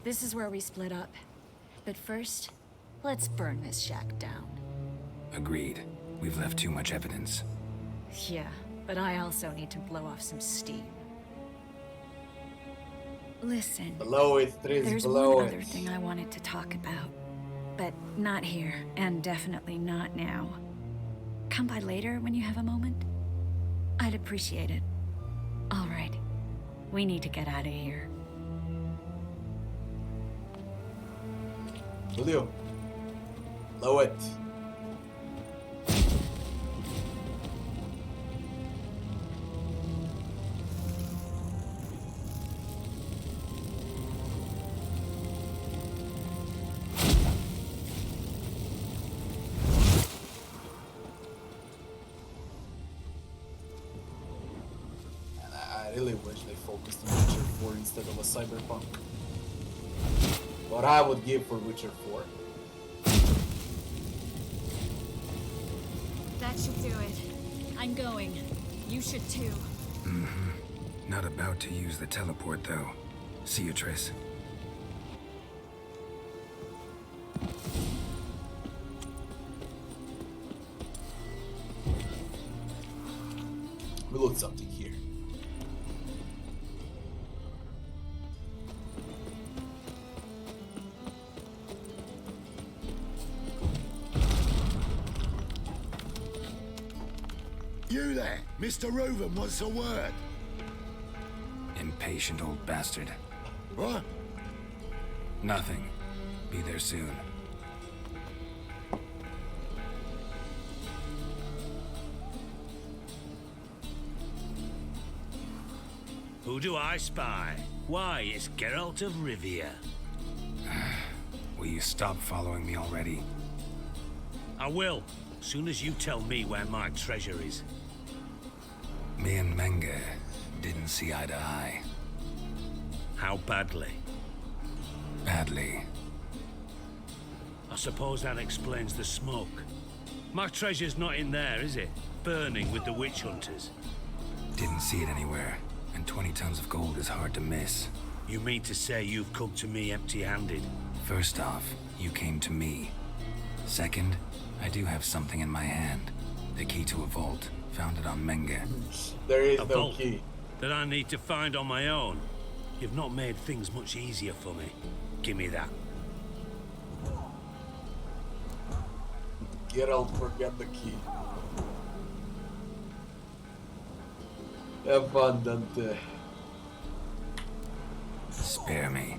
This is where we split up. But first, let's burn this shack down. Agreed. We've left too much evidence. Yeah, but I also need to blow off some steam. Listen. Blow it, Triss, there's blow one it. other thing I wanted to talk about. But not here, and definitely not now. Come by later when you have a moment? I'd appreciate it. All right. We need to get out of here. Julio, blow it. And I really wish they focused on Witcher 4 instead of a Cyberpunk. What I would give for Witcher 4. That should do it. I'm going. You should too. Not about to use the teleport, though. See you, Triss. We looked something here. You there, Mr. Reuven wants a word. Impatient old bastard. What? Nothing. Be there soon. Who do I spy? Why, it's Geralt of Rivia. Will you stop following me already? I will, soon as you tell me where my treasure is. Me and Menge didn't see eye to eye. How badly? Badly. I suppose that explains the smoke. My treasure's not in there, is it? Burning with the witch hunters. Didn't see it anywhere, and 20 tons of gold is hard to miss. You mean to say you've come to me empty-handed? First off, you came to me. Second, I do have something in my hand. The key to a vault, founded on Menge. There is A no vault key. that I need to find on my own. You've not made things much easier for me. Give me that. Geralt forgot the key. Abundante. Spare me.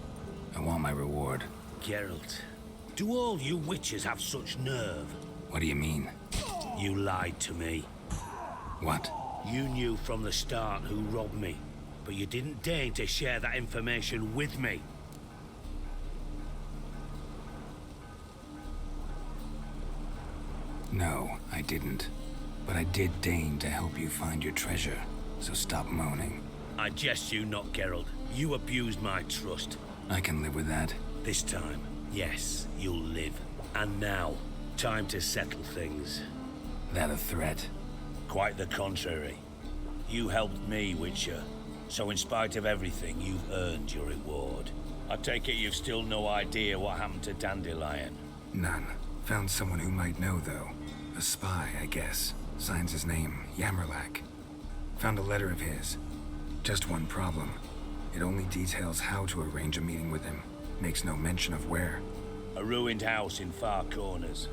I want my reward. Geralt, do all you witches have such nerve? What do you mean? You lied to me. What? You knew from the start who robbed me, but you didn't deign to share that information with me. No, I didn't. But I did deign to help you find your treasure, so stop moaning. I jest you not, Geralt. You abused my trust. I can live with that. This time, yes, you'll live. And now, time to settle things. That a threat? Quite the contrary. You helped me, Witcher. So in spite of everything, you've earned your reward. I take it you've still no idea what happened to Dandelion. None. Found someone who might know, though. A spy, I guess. Signs his name, Yammerlack. Found a letter of his. Just one problem. It only details how to arrange a meeting with him. Makes no mention of where. A ruined house in Far Corners.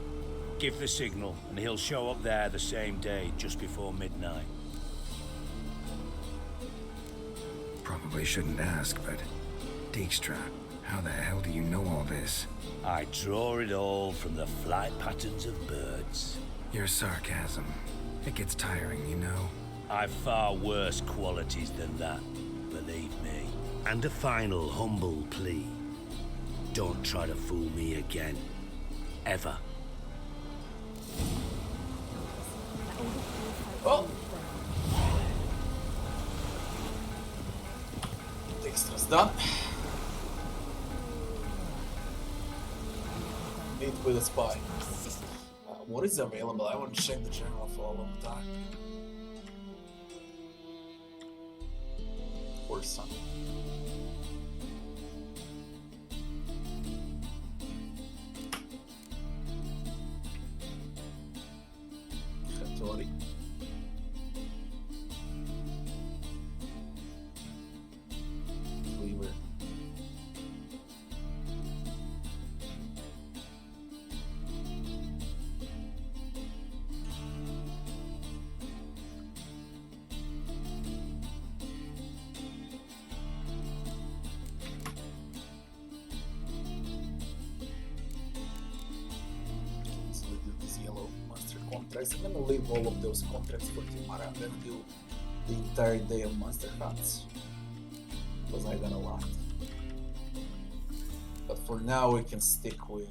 Give the signal, and he'll show up there the same day, just before midnight. Probably shouldn't ask, but... Dijkstra, how the hell do you know all this? I draw it all from the flight patterns of birds. Your sarcasm. It gets tiring, you know? I've far worse qualities than that, believe me. And a final humble plea. Don't try to fool me again. Ever. Oh! Dijkstra's done. Meet with a spy. What is available? I want to check the journal for a long time. Or something. Hattori. Cleaver. I'm gonna leave all of those contracts for tomorrow. I'm gonna do the entire day of monster hunts because I done a lot. But for now, we can stick with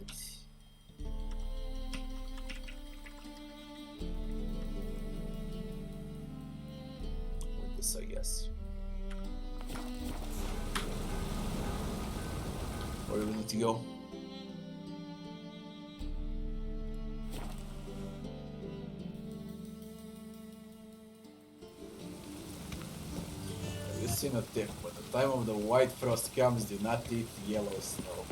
this, I guess. Where do we need to go? In a tip, when the time of the white frost comes, do not eat yellow snow.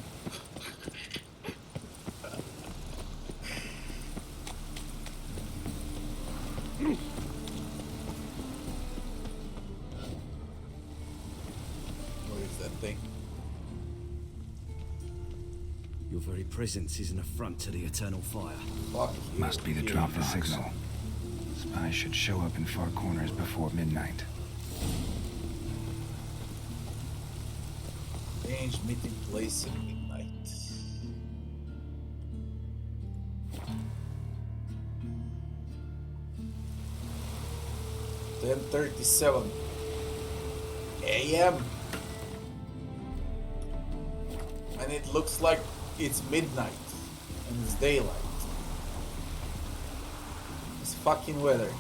What is that thing? Your very presence is an affront to the eternal fire. Fuck you. Must be the drop the signal. Spies should show up in Far Corners before midnight. Arrange meeting place at midnight. $10:37 a.m. and it looks like it's midnight and it's daylight. It's fucking weather.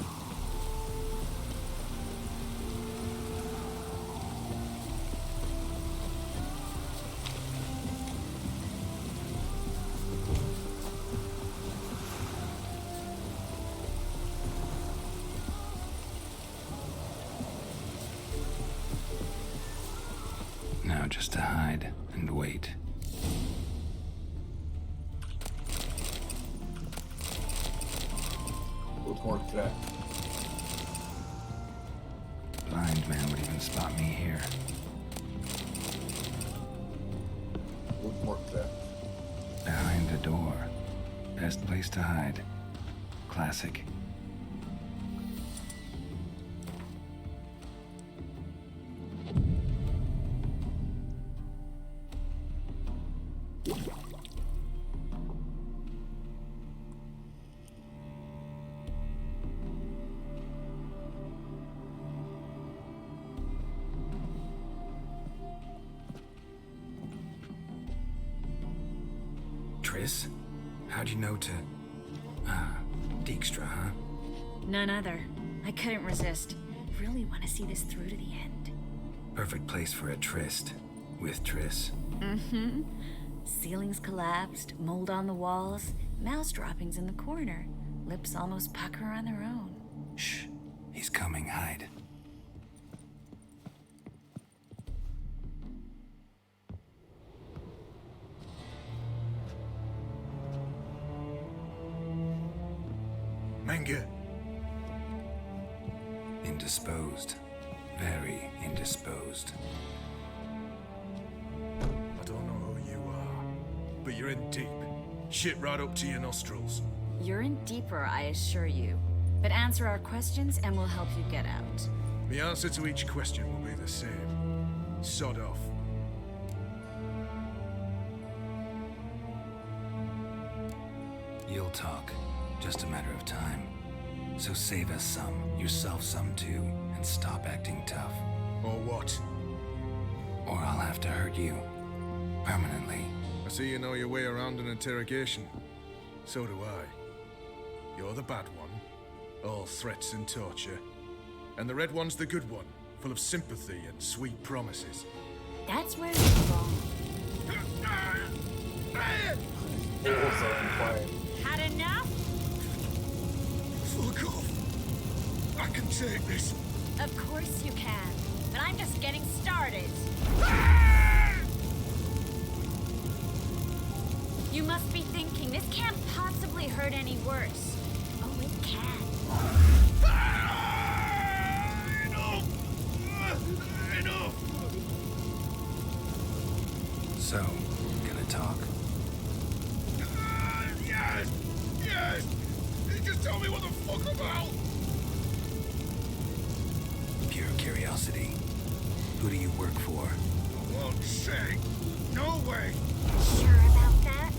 Now just to hide and wait. Put more crap. Blind man would even spot me here. Put more crap. Behind the door. Best place to hide. Classic. Triss? How'd you know to... Dijkstra, huh? None other. I couldn't resist. Really want to see this through to the end. Perfect place for a tryst. With Triss. Mm-hmm. Ceilings collapsed, mold on the walls, mouse droppings in the corner. Lips almost pucker on their own. Shh. He's coming. Hide. Menge. Indisposed. Very indisposed. I don't know who you are, but you're You're in deep. Shit right up to your nostrils. You're in deeper, I assure you. But answer our questions and we'll help you get out. The answer to each question will be the same. Sod off. You'll talk. Just a matter of time. So save us some, yourself some too, and stop acting tough. Or what? Or I'll have to hurt you. Permanently. I see you know your way around an interrogation. So do I. You're the bad one. All threats and torture. And the red one's the good one, full of sympathy and sweet promises. That's where you're wrong. Had enough? Fuck off. I can take this. Of course you can. But I'm just getting started. You must be thinking, this can't possibly hurt any worse. Oh, it can. Enough! So, gonna talk? Yes! Yes! Just tell me what the fuck about! Pure curiosity. Who do you work for? I won't say. No way! Sure about that?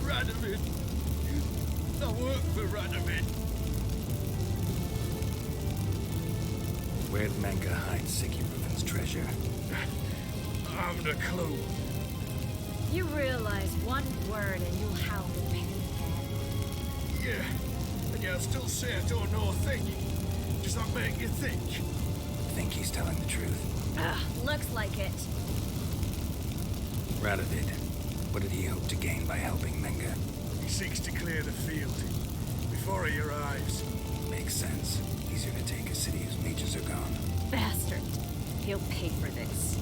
Radovid. I work for Radovid. Where'd Menka hide Sicky REUVEN'S treasure? I haven't a clue. You realize one word and you'll howl in pain again. Yeah, and I'll still say I don't know a thing. Does that make you think? Think he's telling the truth? Ugh, looks like it. Radovid, what did he hope to gain by helping Menka? He seeks to clear the field before he arrives. Makes sense. Easier to take a city whose mages are gone. Bastard. He'll pay for this.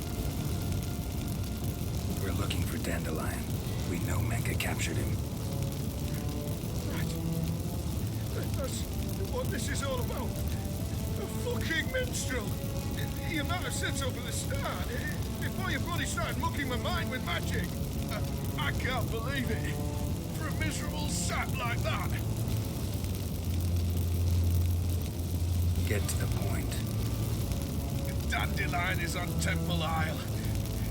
We're looking for Dandelion. We know Menka captured him. Right. That's what this is all about. A fucking minstrel. You might have said so from the start. Before you bloody started mucking my mind with magic. I can't believe it. For a miserable sap like that. Get to the point. Dandelion is on Temple Isle,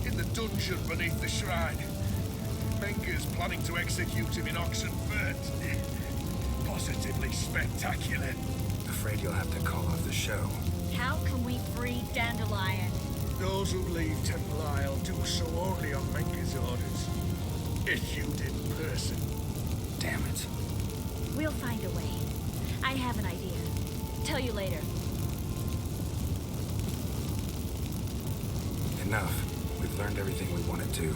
in the dungeon beneath the shrine. Menka's planning to execute him in Oxenfurt. Positively spectacular. Afraid you'll have to call off the show. How can we free Dandelion? Those who leave Temple Isle do so only on Menka's orders. Issued in person. Damn it. We'll find a way. I have an idea. Tell you later. Enough. We've learned everything we wanted to.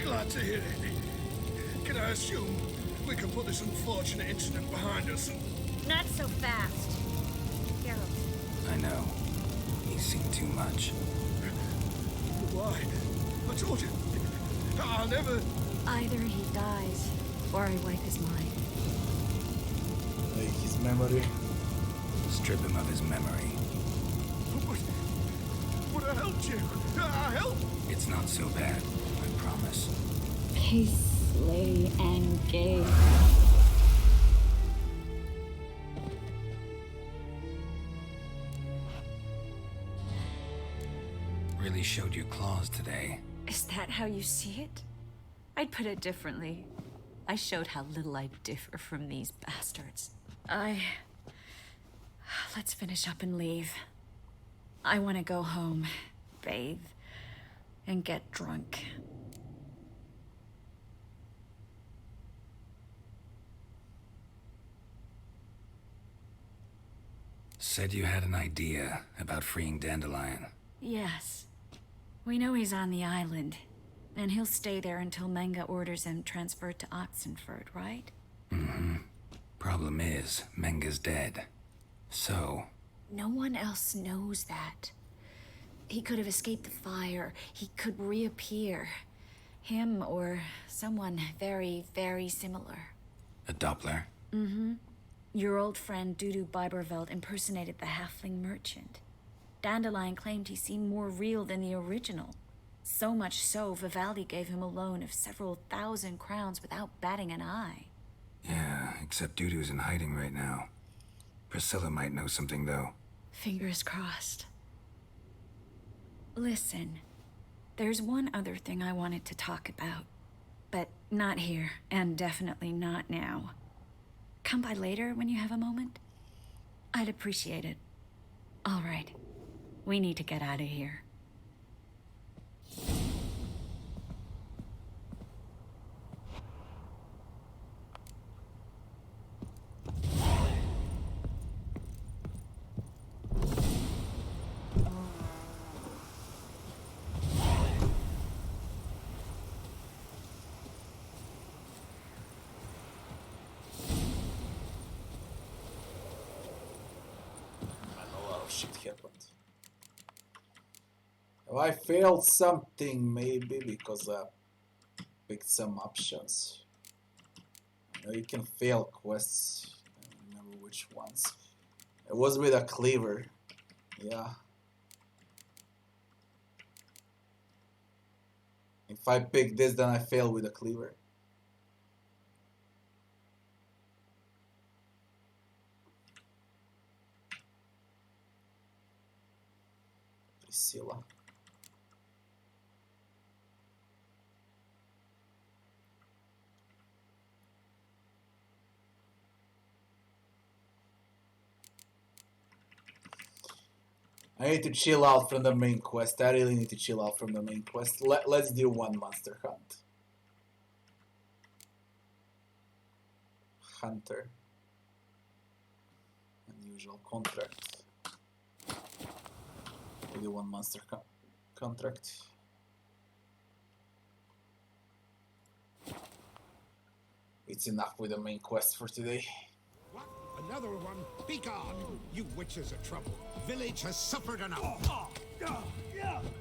Glad to hear it. Can I assume we can put this unfortunate incident behind us? Not so fast. Geralt. I know. He's seen too much. Why? I told you. I'll never... Either he dies, or I wipe his mind. Like his memory. Strip him of his memory. But I helped you. I helped. It's not so bad, I promise. Peacefully engaged. Really showed your claws today. Is that how you see it? I'd put it differently. I showed how little I differ from these bastards. Let's finish up and leave. I want to go home, bathe, and get drunk. Said you had an idea about freeing Dandelion. Yes. We know he's on the island, and he'll stay there until Menga orders him transferred to Oxenfurt, right? Mm-hmm. Problem is, Menga's dead. So... No one else knows that. He could have escaped the fire. He could reappear. Him or someone very, very similar. A Doppler? Mm-hmm. Your old friend Dudu Biberveld impersonated the halfling merchant. Dandelion claimed he seemed more real than the original. So much so, Vivaldi gave him a loan of several thousand crowns without batting an eye. Yeah, except Dudu's in hiding right now. Priscilla might know something, though. Fingers crossed. Listen, there's one other thing I wanted to talk about. But not here, and definitely not now. Come by later when you have a moment? I'd appreciate it. All right. We need to get out of here. I failed something, maybe because I picked some options. I know you can fail quests. I don't remember which ones. It was with a cleaver. Yeah. If I pick this, then I fail with a cleaver. Priscilla. I need to chill out from the main quest. I really need to chill out from the main quest. Let's do one monster hunt. Hunter. Unusual contract. We do one monster contract. It's enough with the main quest for today. What? Another one? Be gone! You witches of trouble. Village has suffered enough.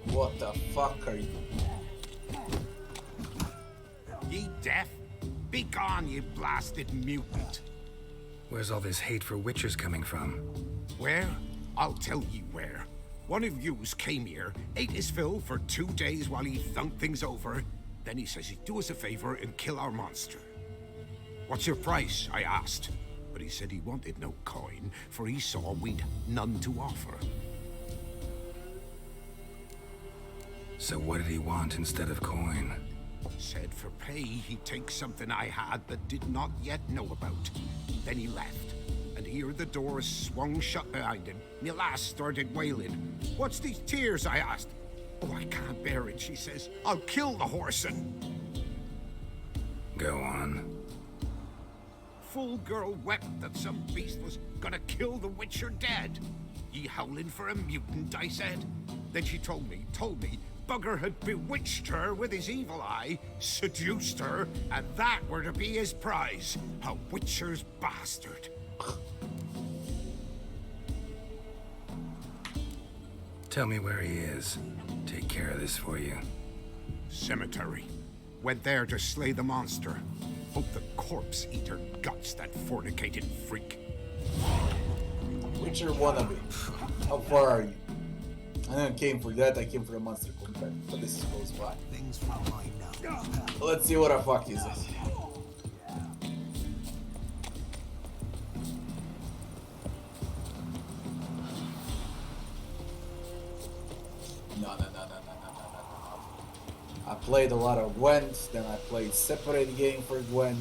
What the fuck are you? Ye deaf? Be gone, you blasted mutant. Where's all this hate for witchers coming from? Where? I'll tell you where. One of yous came here, ate his fill for 2 days while he thunked things over. Then he says he'd do us a favor and kill our monster. What's your price? I asked. But he said he wanted no coin, for he saw we'd none to offer. So what did he want instead of coin? Said for pay he'd take something I had but did not yet know about. Then he left, and here the door swung shut behind him. My lass started wailing. What's these tears? I asked. Oh, I can't bear it, she says. I'll kill the horsin'. Go on. Full girl wept that some beast was gonna kill the witcher dead. Ye howling for a mutant, I said. Then she told me, bugger had bewitched her with his evil eye, seduced her, and that were to be his prize. A witcher's bastard. Tell me where he is. Take care of this for you. Cemetery. Went there to slay the monster. Hope the corpse eat her guts, that fornicated freak. Witcher wannabe. How far are you? I didn't came for that, I came for the monster contract, but this is close by. Things from mine now. Let's see what the fuck is it. No. I played a lot of Gwent, then I played separate game for Gwent.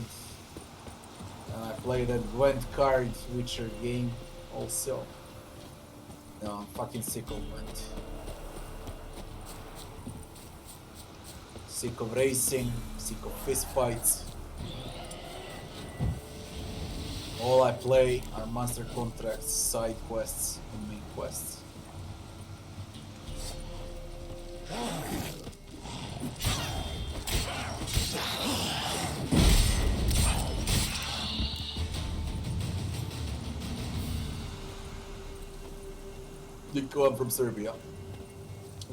And I played a Gwent card Witcher game also. No, I'm fucking sick of Gwent. Sick of racing, sick of fist fights. All I play are monster contracts, side quests, and main quests. Nico, I'm from Serbia.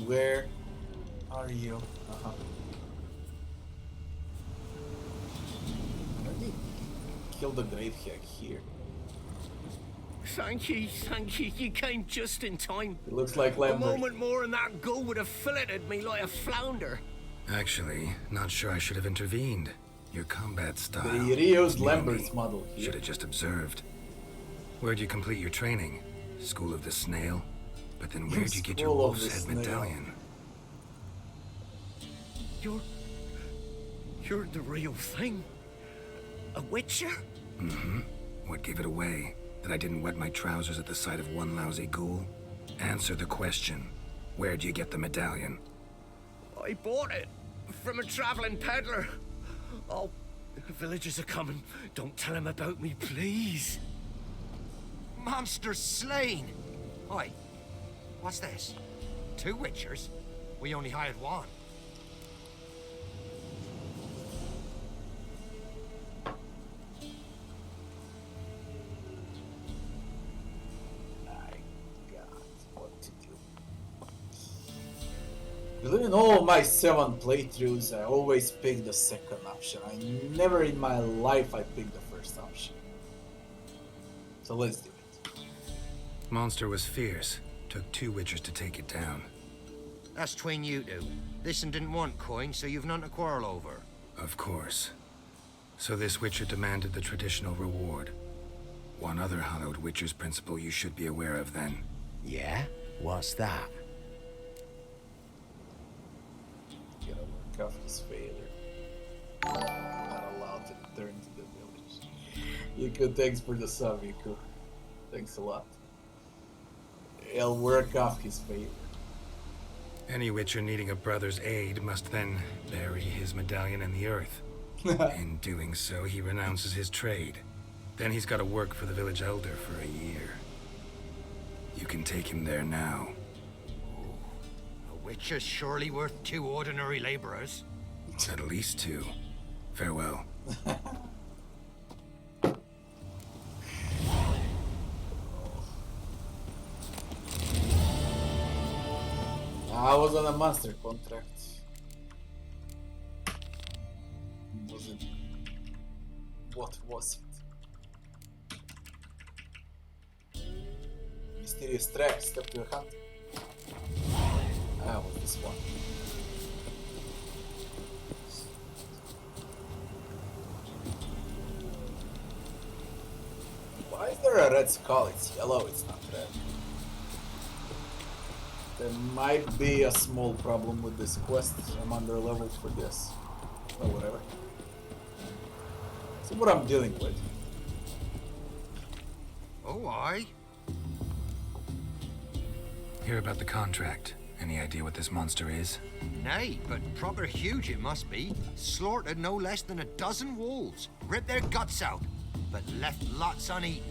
Where are you? Kill the great hack here. Thank you, thank you. You came just in time. It looks like A Lambert. moment more and that gull would have filleted me like a flounder. Actually, not sure I should have intervened. Your combat style. They reused Lambert's model here. Should have just observed. Where'd you complete your training? School of the Snail? But then where'd you get your School of wolf's the head Snail. medallion? You're the real thing? A witcher? Mm-hmm. What gave it away? That I didn't wet my trousers at the sight of one lousy ghoul? Answer the question. Where'd you get the medallion? I bought it from a traveling peddler. Oh, the villagers are coming. Don't tell them about me, please. Monster slain! Oi, what's this? 2 witchers? We only hired one. In all my 7 playthroughs, I always pick the second option. I never in my life I pick the first option. So let's do it. Monster was fierce. Took 2 witchers to take it down. That's tween you two. This one didn't want coin, so you've none to quarrel over. Of course. So this witcher demanded the traditional reward. One other hallowed witcher's principle you should be aware of then. Yeah? What's that? Gotta work off his failure. Not allowed to return to the village. Yiku, thanks for the sub, Yiku. Thanks a lot. He'll work off his failure. Any witcher needing a brother's aid must then bury his medallion in the earth. In doing so, he renounces his trade. Then he's got to work for the village elder for a year. You can take him there now. A witcher's surely worth 2 ordinary laborers. At least 2. Farewell. I was on a monster contract. What was it? Mysterious track, step to a hunt. Ah, what's this one? Why is there a red skull? It's yellow, it's not red. There might be a small problem with this quest. I'm under leveled for this. Well, whatever. See what I'm dealing with. Oh, aye. Hear about the contract. Any idea what this monster is? Nay, but proper huge it must be. Slaughtered no less than 12 wolves. Ripped their guts out, but left lots uneaten.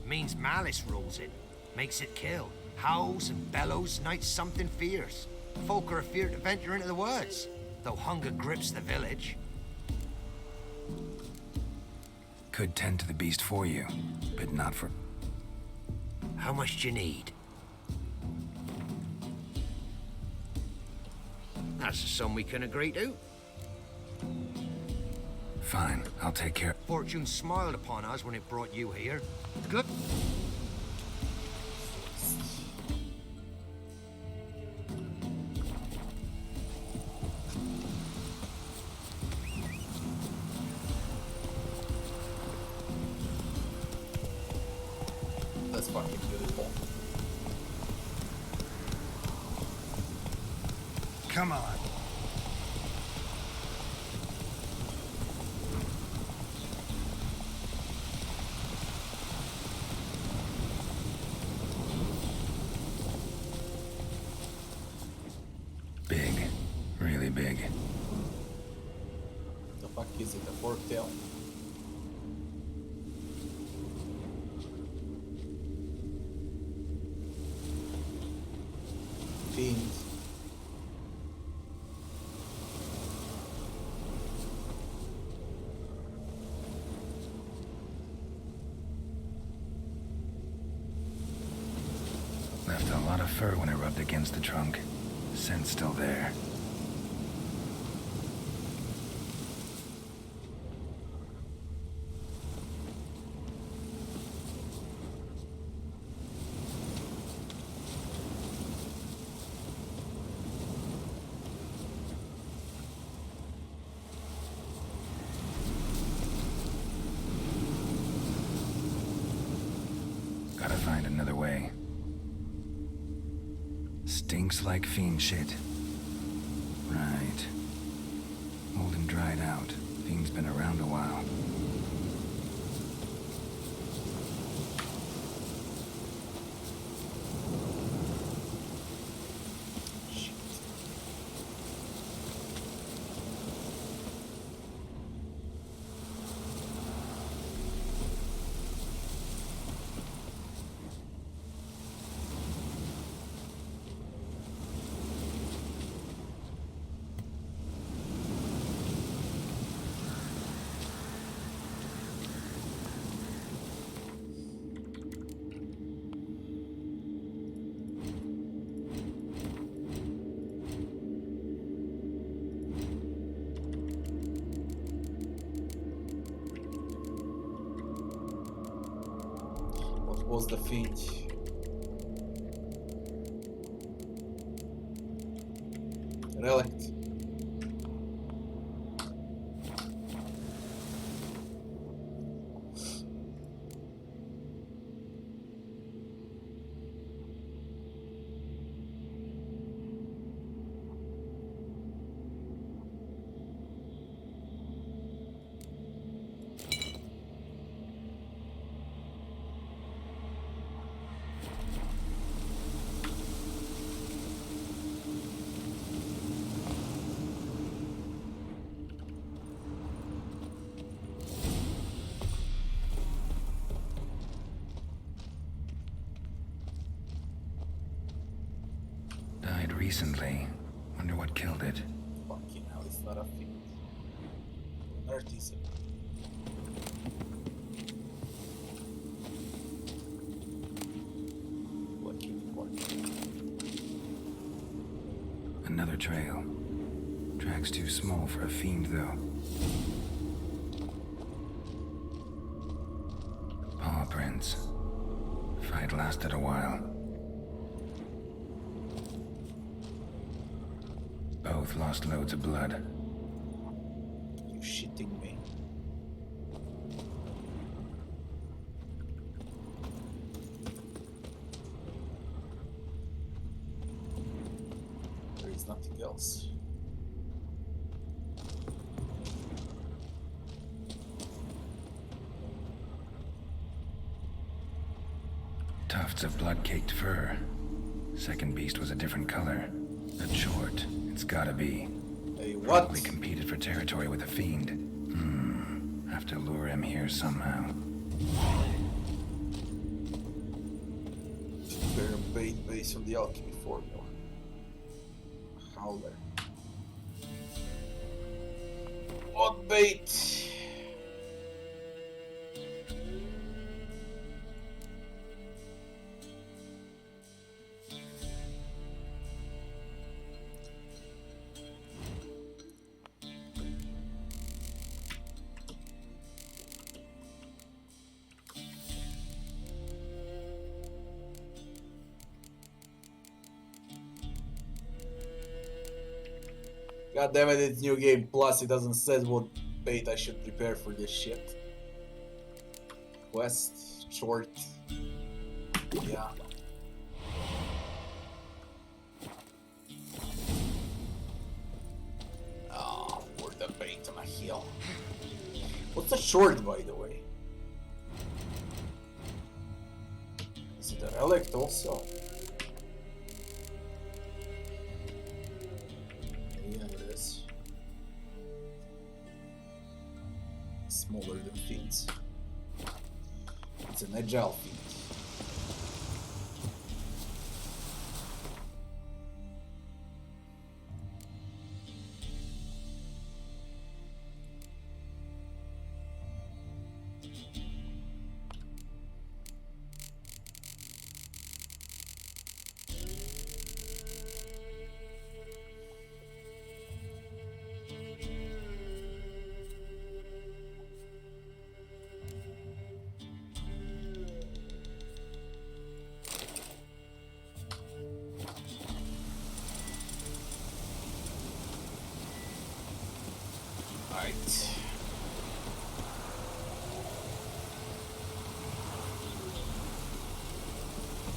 Means malice rules it. Makes it kill. Howls and bellows, nights something fierce. Folk are afeard to venture into the woods, though hunger grips the village. Could tend to the beast for you, but not for... How much do you need? That's a sum we can agree to. Fine, I'll take care. Fortune smiled upon us when it brought you here. Good. That's fucking beautiful. Come on. Big. Really big. The fuck is it? A forktail? Fiend. Left a lot of fur when I rubbed against the trunk. Scent's still there. Stinks like fiend shit. Right. Old and dried out. Fiend's been around a while. Was the fiend? Relict. Died recently. Wonder what killed it. Fucking hell, it's not a fiend. What on earth is it? Another trail. Track's too small for a fiend, though. Paw prints. Fight lasted a while. Both lost loads of blood. You shitting me? There is nothing else. Tufts of blood-caked fur. Second beast was a different color. Not short. It's gotta be. Hey, what? Probably competed for territory with a fiend. Have to lure him here somehow. Bear bait based on the alchemy formula. Howler. What bait? God damn it, it's new game. Plus, it doesn't say what bait I should prepare for this shit. Quest, short. Yeah. Oh, for the bait on a hill. What's a short, by the way? Is it a relic also? Smaller than fiends. It's an agile fiend.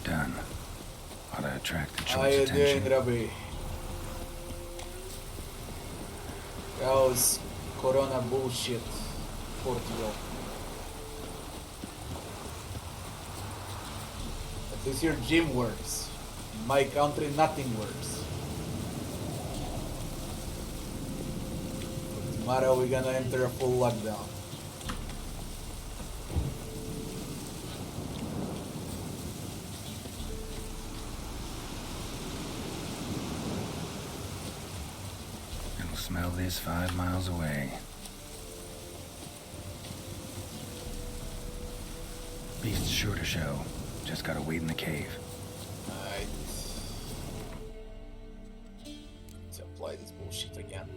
Done. Ought to attract the How you doing, attention. Robbie? How's Corona bullshit, Portugal? At least your gym works. In my country, nothing works. But tomorrow we're gonna enter a full lockdown. It'll smell this 5 miles away. Beast's sure to show. Just gotta wait in the cave. Alright. Let's apply this bullshit again.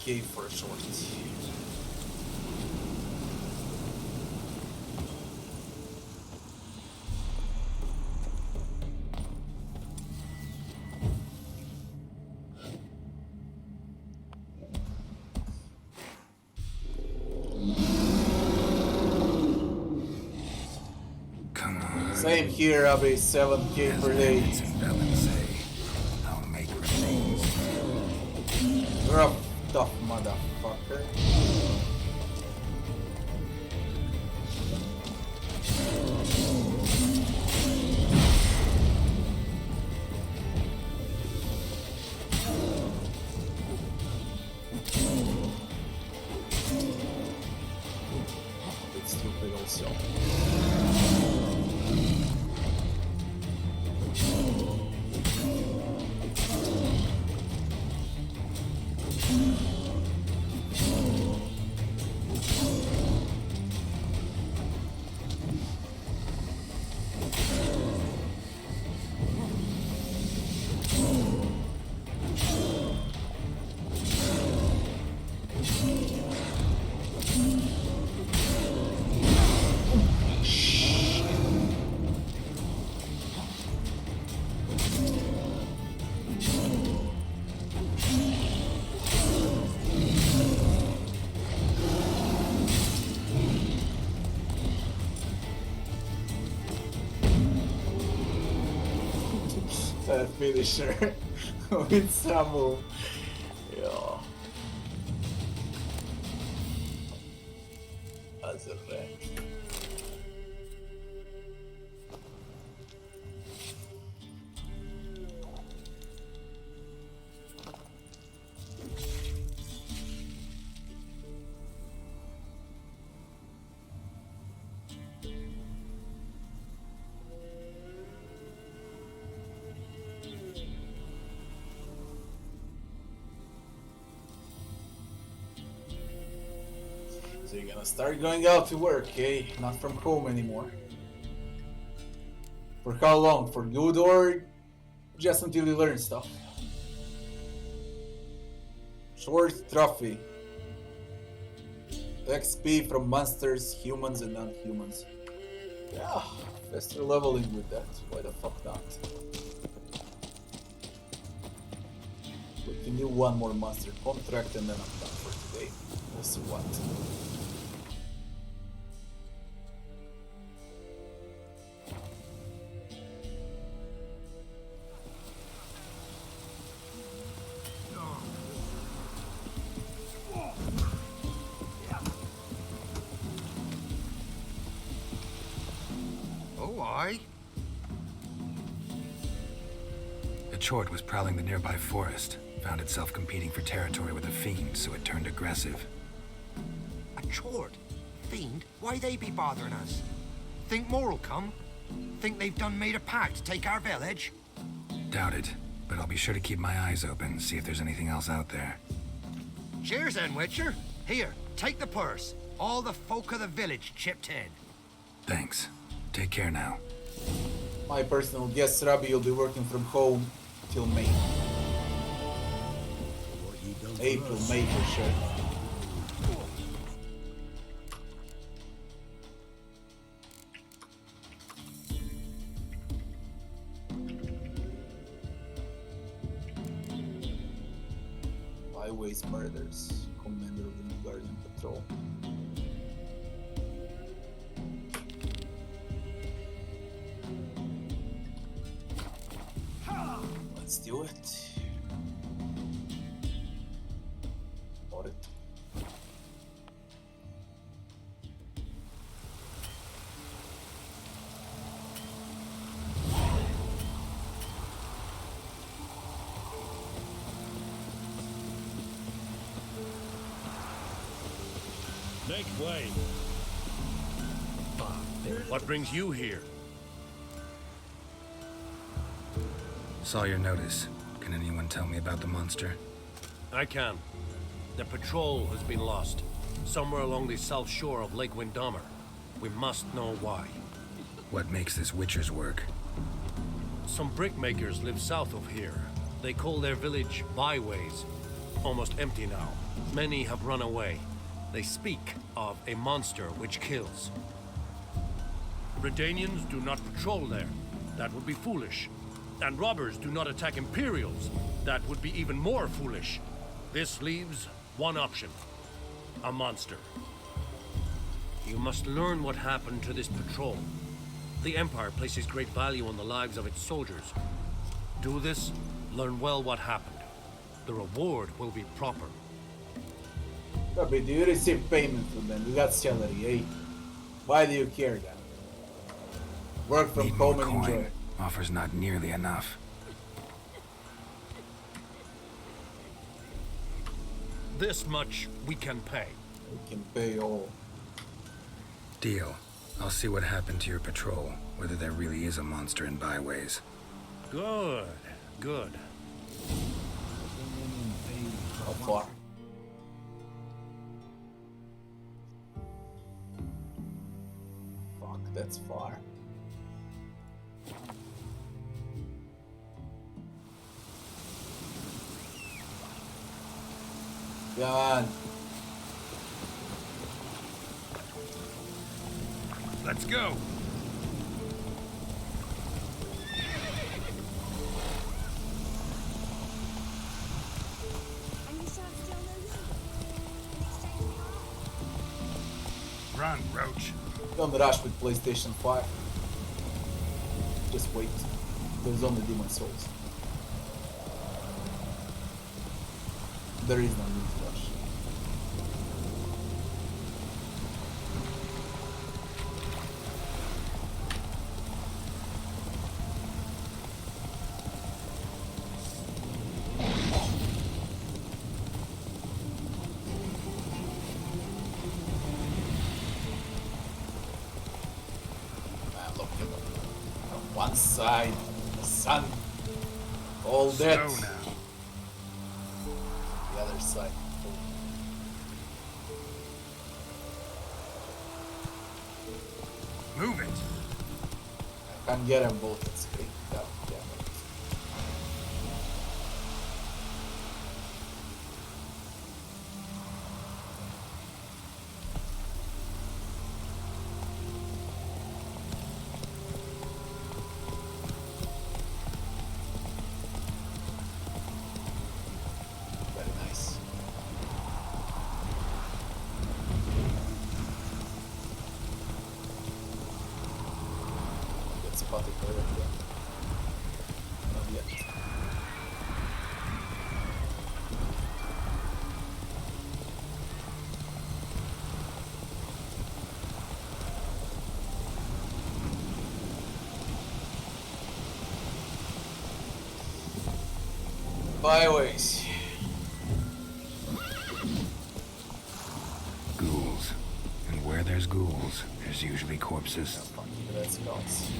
Cave for a short. Come on. Same here, I'll be 7K per day. Felons say, I'll make remains. You're a tough motherfucker. Bit stupid also. That finisher with Samu. Yeah. That's a wreck. So you're gonna start going out to work, eh? Not from home anymore. For how long? For good or just until you learn stuff? Short trophy. XP from monsters, humans and non-humans. Yeah, faster leveling with that. Why the fuck not? We can do one more monster contract and then I'm done for today. We'll see what. Oh, aye. The Chort was prowling the nearby forest. Found itself competing for territory with a fiend, so it turned aggressive. A Chort? Fiend? Why they be bothering us? Think more'll come? Think they've done made a pact to take our village? Doubt it, but I'll be sure to keep my eyes open, see if there's anything else out there. Cheers then, Witcher. Here, take the purse. All the folk of the village chipped in. Thanks. Take care now. My personal guess, Robbie, you'll be working from home till May. April, May for sure. Byways murders. Commander of the New Guardian Patrol. Let's do it. Bought it. Make way. What brings you here? Saw your notice. Can anyone tell me about the monster? I can. The patrol has been lost. Somewhere along the south shore of Lake Windhammer. We must know why. What makes this Witcher's work? Some brickmakers live south of here. They call their village Byways. Almost empty now. Many have run away. They speak of a monster which kills. Redanians do not patrol there. That would be foolish. And robbers do not attack Imperials. That would be even more foolish. This leaves one option. A monster. You must learn what happened to this patrol. The Empire places great value on the lives of its soldiers. Do this, learn well what happened. The reward will be proper. Copy, do you receive payment from them? You got salary, eh? Why do you care then? Work from Need home more and enjoy coin. it. Offer's not nearly enough. This much we can pay. We can pay all. Deal. I'll see what happened to your patrol, whether there really is a monster in Byways. Good, good. How far? Fuck, that's far. Come on. Let's go. Run, Roach. Don't rush with PlayStation 5. Just wait. There's only Demon Souls. There is no need to rush. Look at them. On one side, the sun, all that. Slow now. The other side. Move it. I can't get them both at screen. God damn it. Very nice. Get spotted right there. Not yet. Byways. Ghouls. And where there's ghouls, there's usually corpses. Fucking red skulls.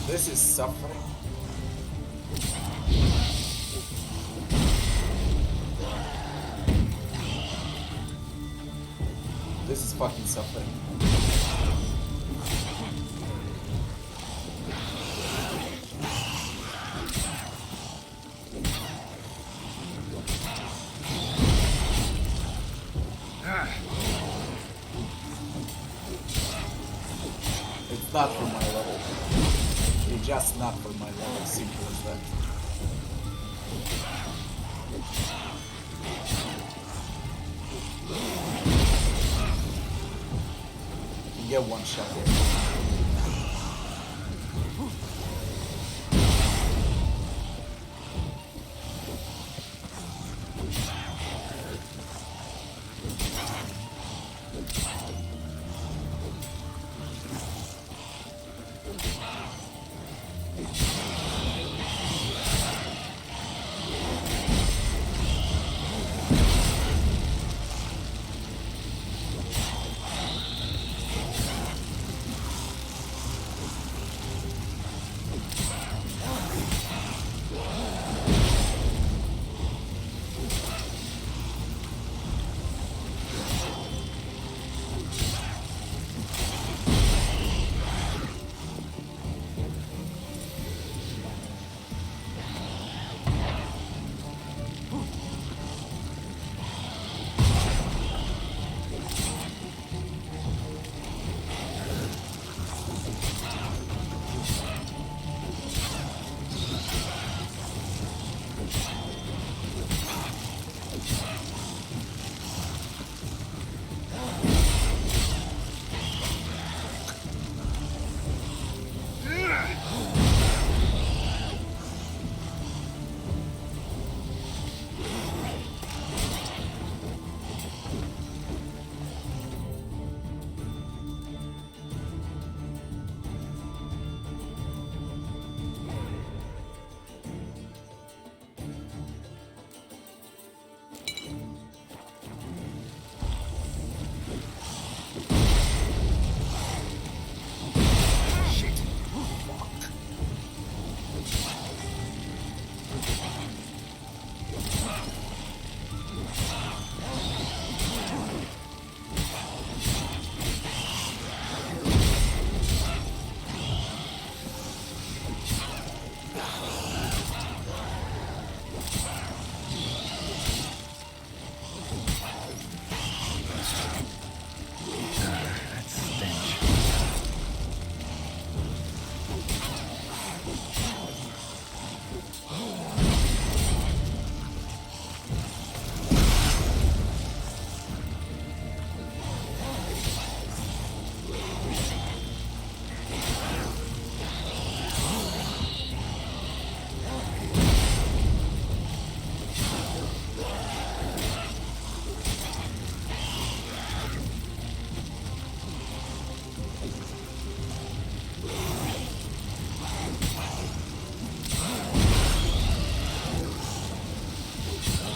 This is suffering. This is fucking suffering. Ah, not for my level. It's just not for my level, simple as that. You get one shot there.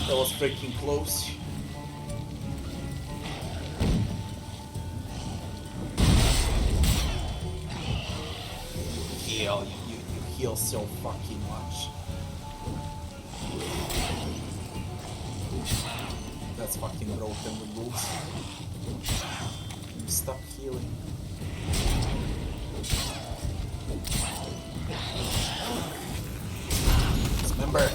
That was freaking close. Heal, you heal so fucking much. That's fucking broken the rules. Stop healing. Remember.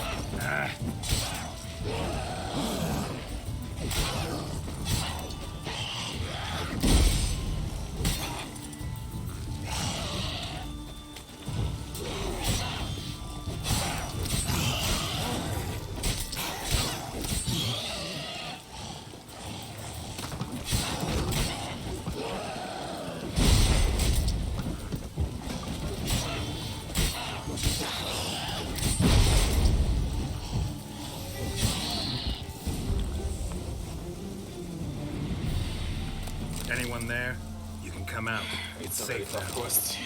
Anyone there? You can come out. It's safe now. Quest.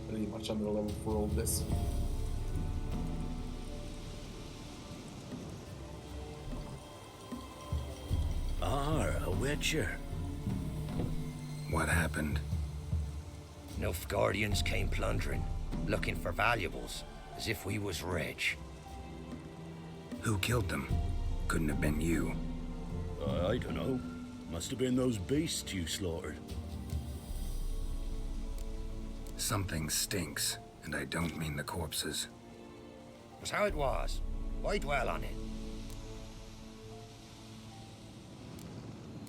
Pretty much under level for all this. A witcher. What happened? Nilfgaardians came plundering, looking for valuables, as if we was rich. Who killed them? Couldn't have been you. I don't know. Must have been those beasts you slaughtered. Something stinks, and I don't mean the corpses. Was how it was. Why dwell on it?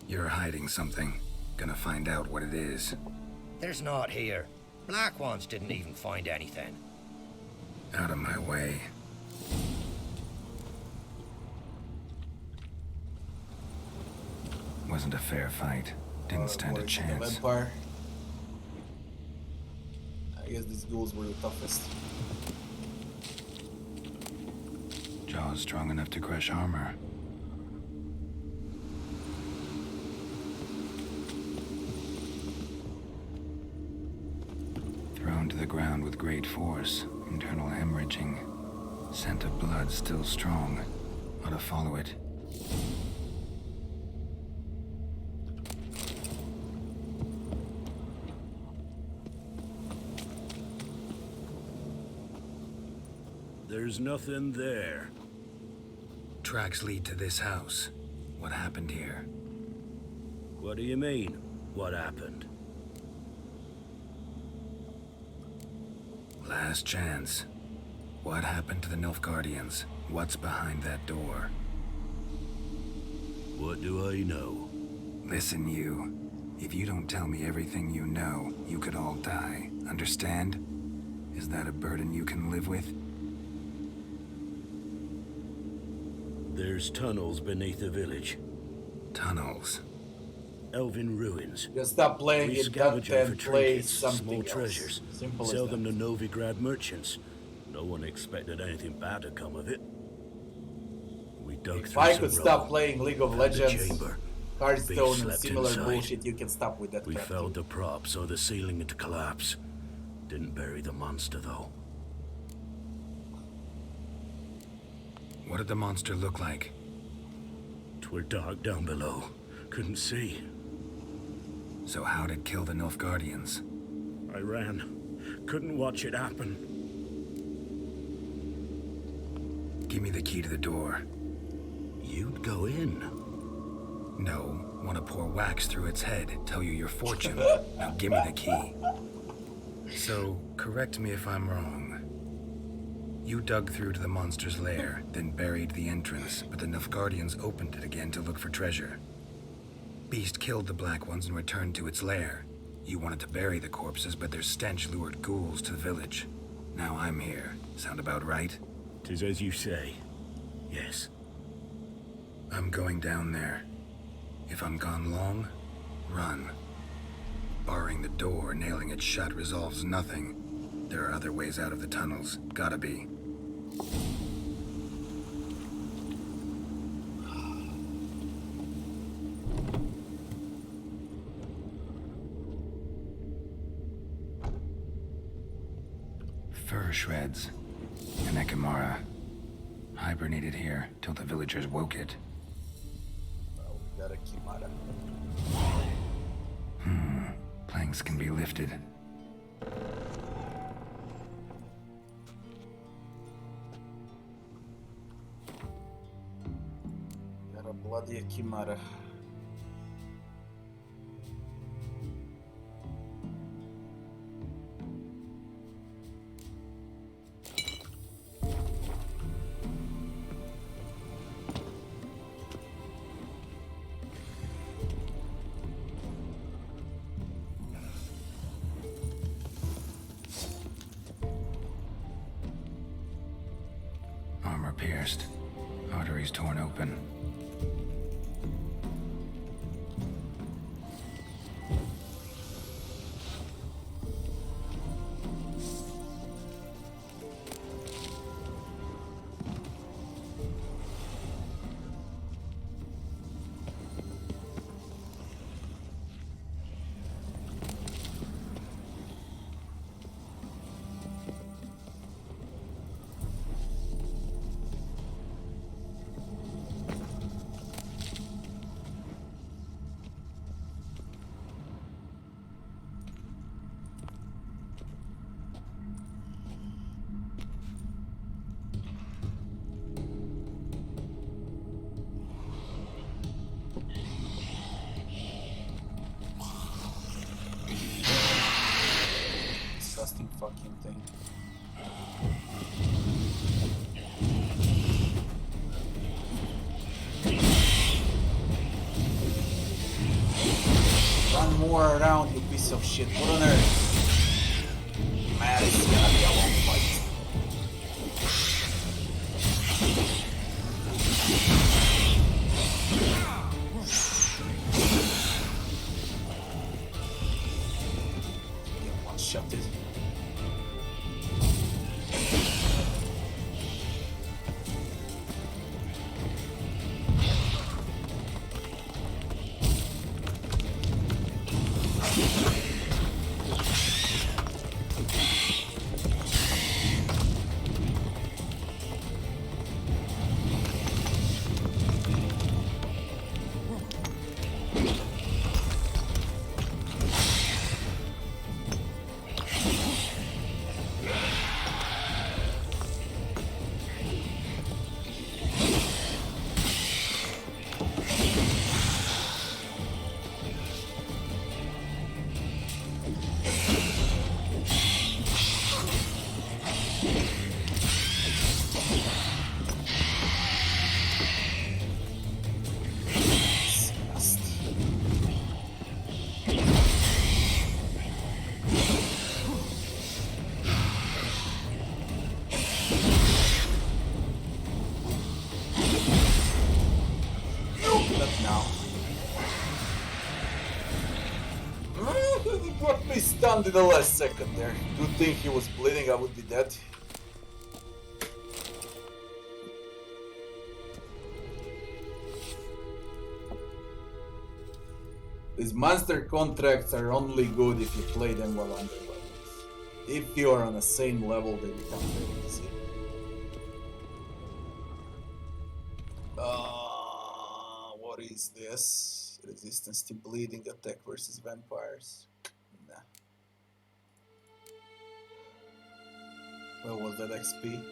You're hiding something. Gonna find out what it is. There's not here. Black ones didn't even find anything. Out of my way. Wasn't a fair fight. Didn't stand a chance. Empire. I guess these ghouls were the toughest. Jaws strong enough to crush armor. Thrown to the ground with great force. Internal hemorrhaging. Scent of blood still strong. Ought to follow it. There's nothing there. Tracks lead to this house. What happened here? What do you mean, what happened? Last chance. What happened to the Nilfgaardians? What's behind that door? What do I know? Listen, you. If you don't tell me everything you know, you could all die. Understand? Is that a burden you can live with? There's tunnels beneath the village. Tunnels? Elven ruins. Just stop playing We it, scavenge that for and play trinkets, something small else. treasures. Simple as Sell that. them to Novigrad merchants. No one expected anything bad to come of it. We dug If through I some could stop rubble, playing League of found a Legends, chamber. Hearthstone Beast and slept similar inside. bullshit, you can stop with that We crap. felled the prop so the ceiling had to collapse. Didn't bury the monster though. What did the monster look like? 'Twere dark down below. Couldn't see. So how'd it kill the Nilfgaardians? I ran. Couldn't watch it happen. Give me the key to the door. You'd go in. No. Want to pour wax through its head, tell you your fortune. Now give me the key. So, correct me if I'm wrong. You dug through to the monster's lair, then buried the entrance, but the Nilfgaardians opened it again to look for treasure. Beast killed the Black Ones and returned to its lair. You wanted to bury the corpses, but their stench lured ghouls to the village. Now I'm here. Sound about right? 'Tis as you say. Yes. I'm going down there. If I'm gone long, run. Barring the door, nailing it shut resolves nothing. There are other ways out of the tunnels. Gotta be. Fur shreds. An Ekimara. Hibernated here till the villagers woke it. Well, we got a Kimara. Planks can be lifted. Got a bloody Kimara. Armor pierced. Arteries torn open. more around, you piece of shit. What on earth? Man, it's gonna be a long fight. Get one shot it. Stunned in the last second there. Good thing he was bleeding, I would be dead. These monster contracts are only good if you play them while under levels. If you are on the same level, they become very easy. What is this? Resistance to bleeding, attack versus vampires. What was that XP?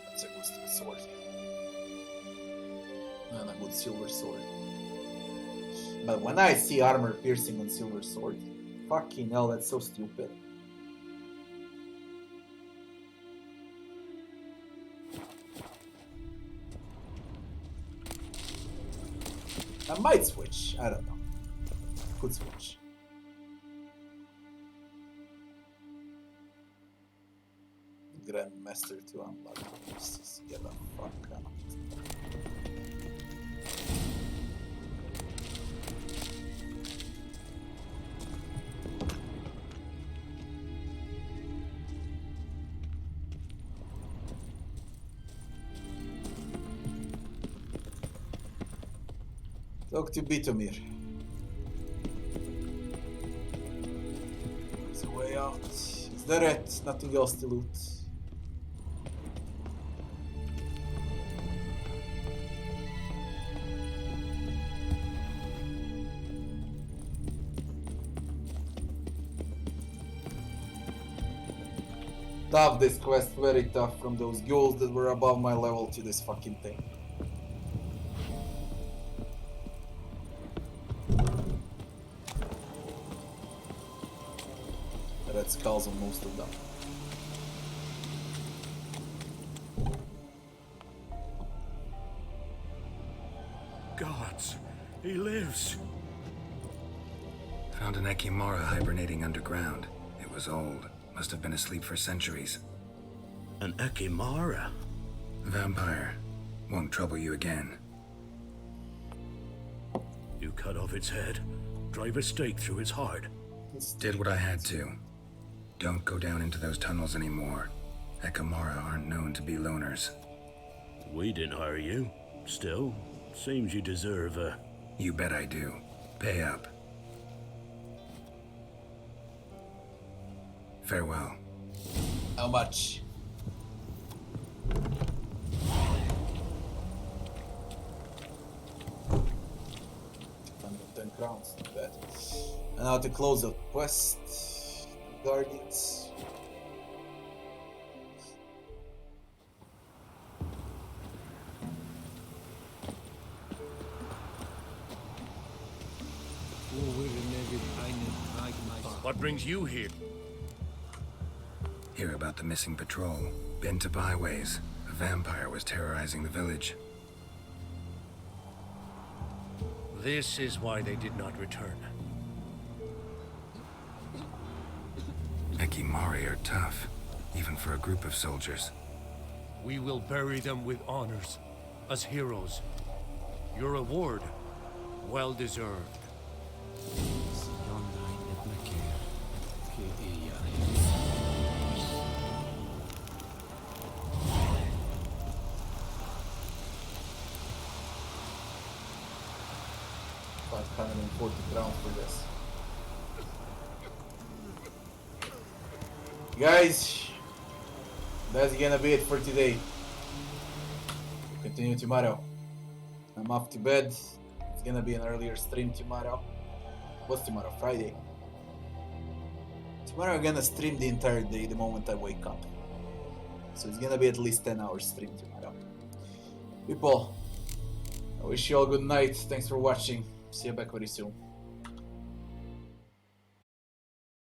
That's a good sword. And a good silver sword. But when I see armor piercing on silver sword, fucking hell, that's so stupid. I might switch, I don't know. Could switch. Grandmaster to unlock. Just get the fuck out. Talk to Bitomir. There's a way out. Is that it? Nothing else to loot. Tough this quest, very tough, from those ghouls that were above my level to this fucking thing. Red skulls on most of them. Gods, he lives. Found an Ekimara hibernating underground. It was old. Must have been asleep for centuries. An Ekimara? Vampire. Won't trouble you again. You cut off its head, drive a stake through its heart. Did what I had to. Don't go down into those tunnels anymore. Ekimara aren't known to be loners. We didn't hire you. Still, seems you deserve a... You bet I do. Pay up. Farewell. How much? 10 crowns, not bad. And now to close the quest, Guardians. What brings you here? Hear about the missing patrol. Been to byways. A vampire was terrorizing the village. This is why they did not return. Ekimari are tough, even for a group of soldiers. We will bury them with honors, as heroes. Your reward, well deserved. £540 for this. Guys, that's gonna be it for today. We'll continue tomorrow. I'm off to bed. It's gonna be an earlier stream tomorrow. What's tomorrow? Friday. Tomorrow I'm gonna stream the entire day the moment I wake up. So it's gonna be at least 10 hours stream tomorrow. People, I wish you all good night. Thanks for watching. See you back very soon.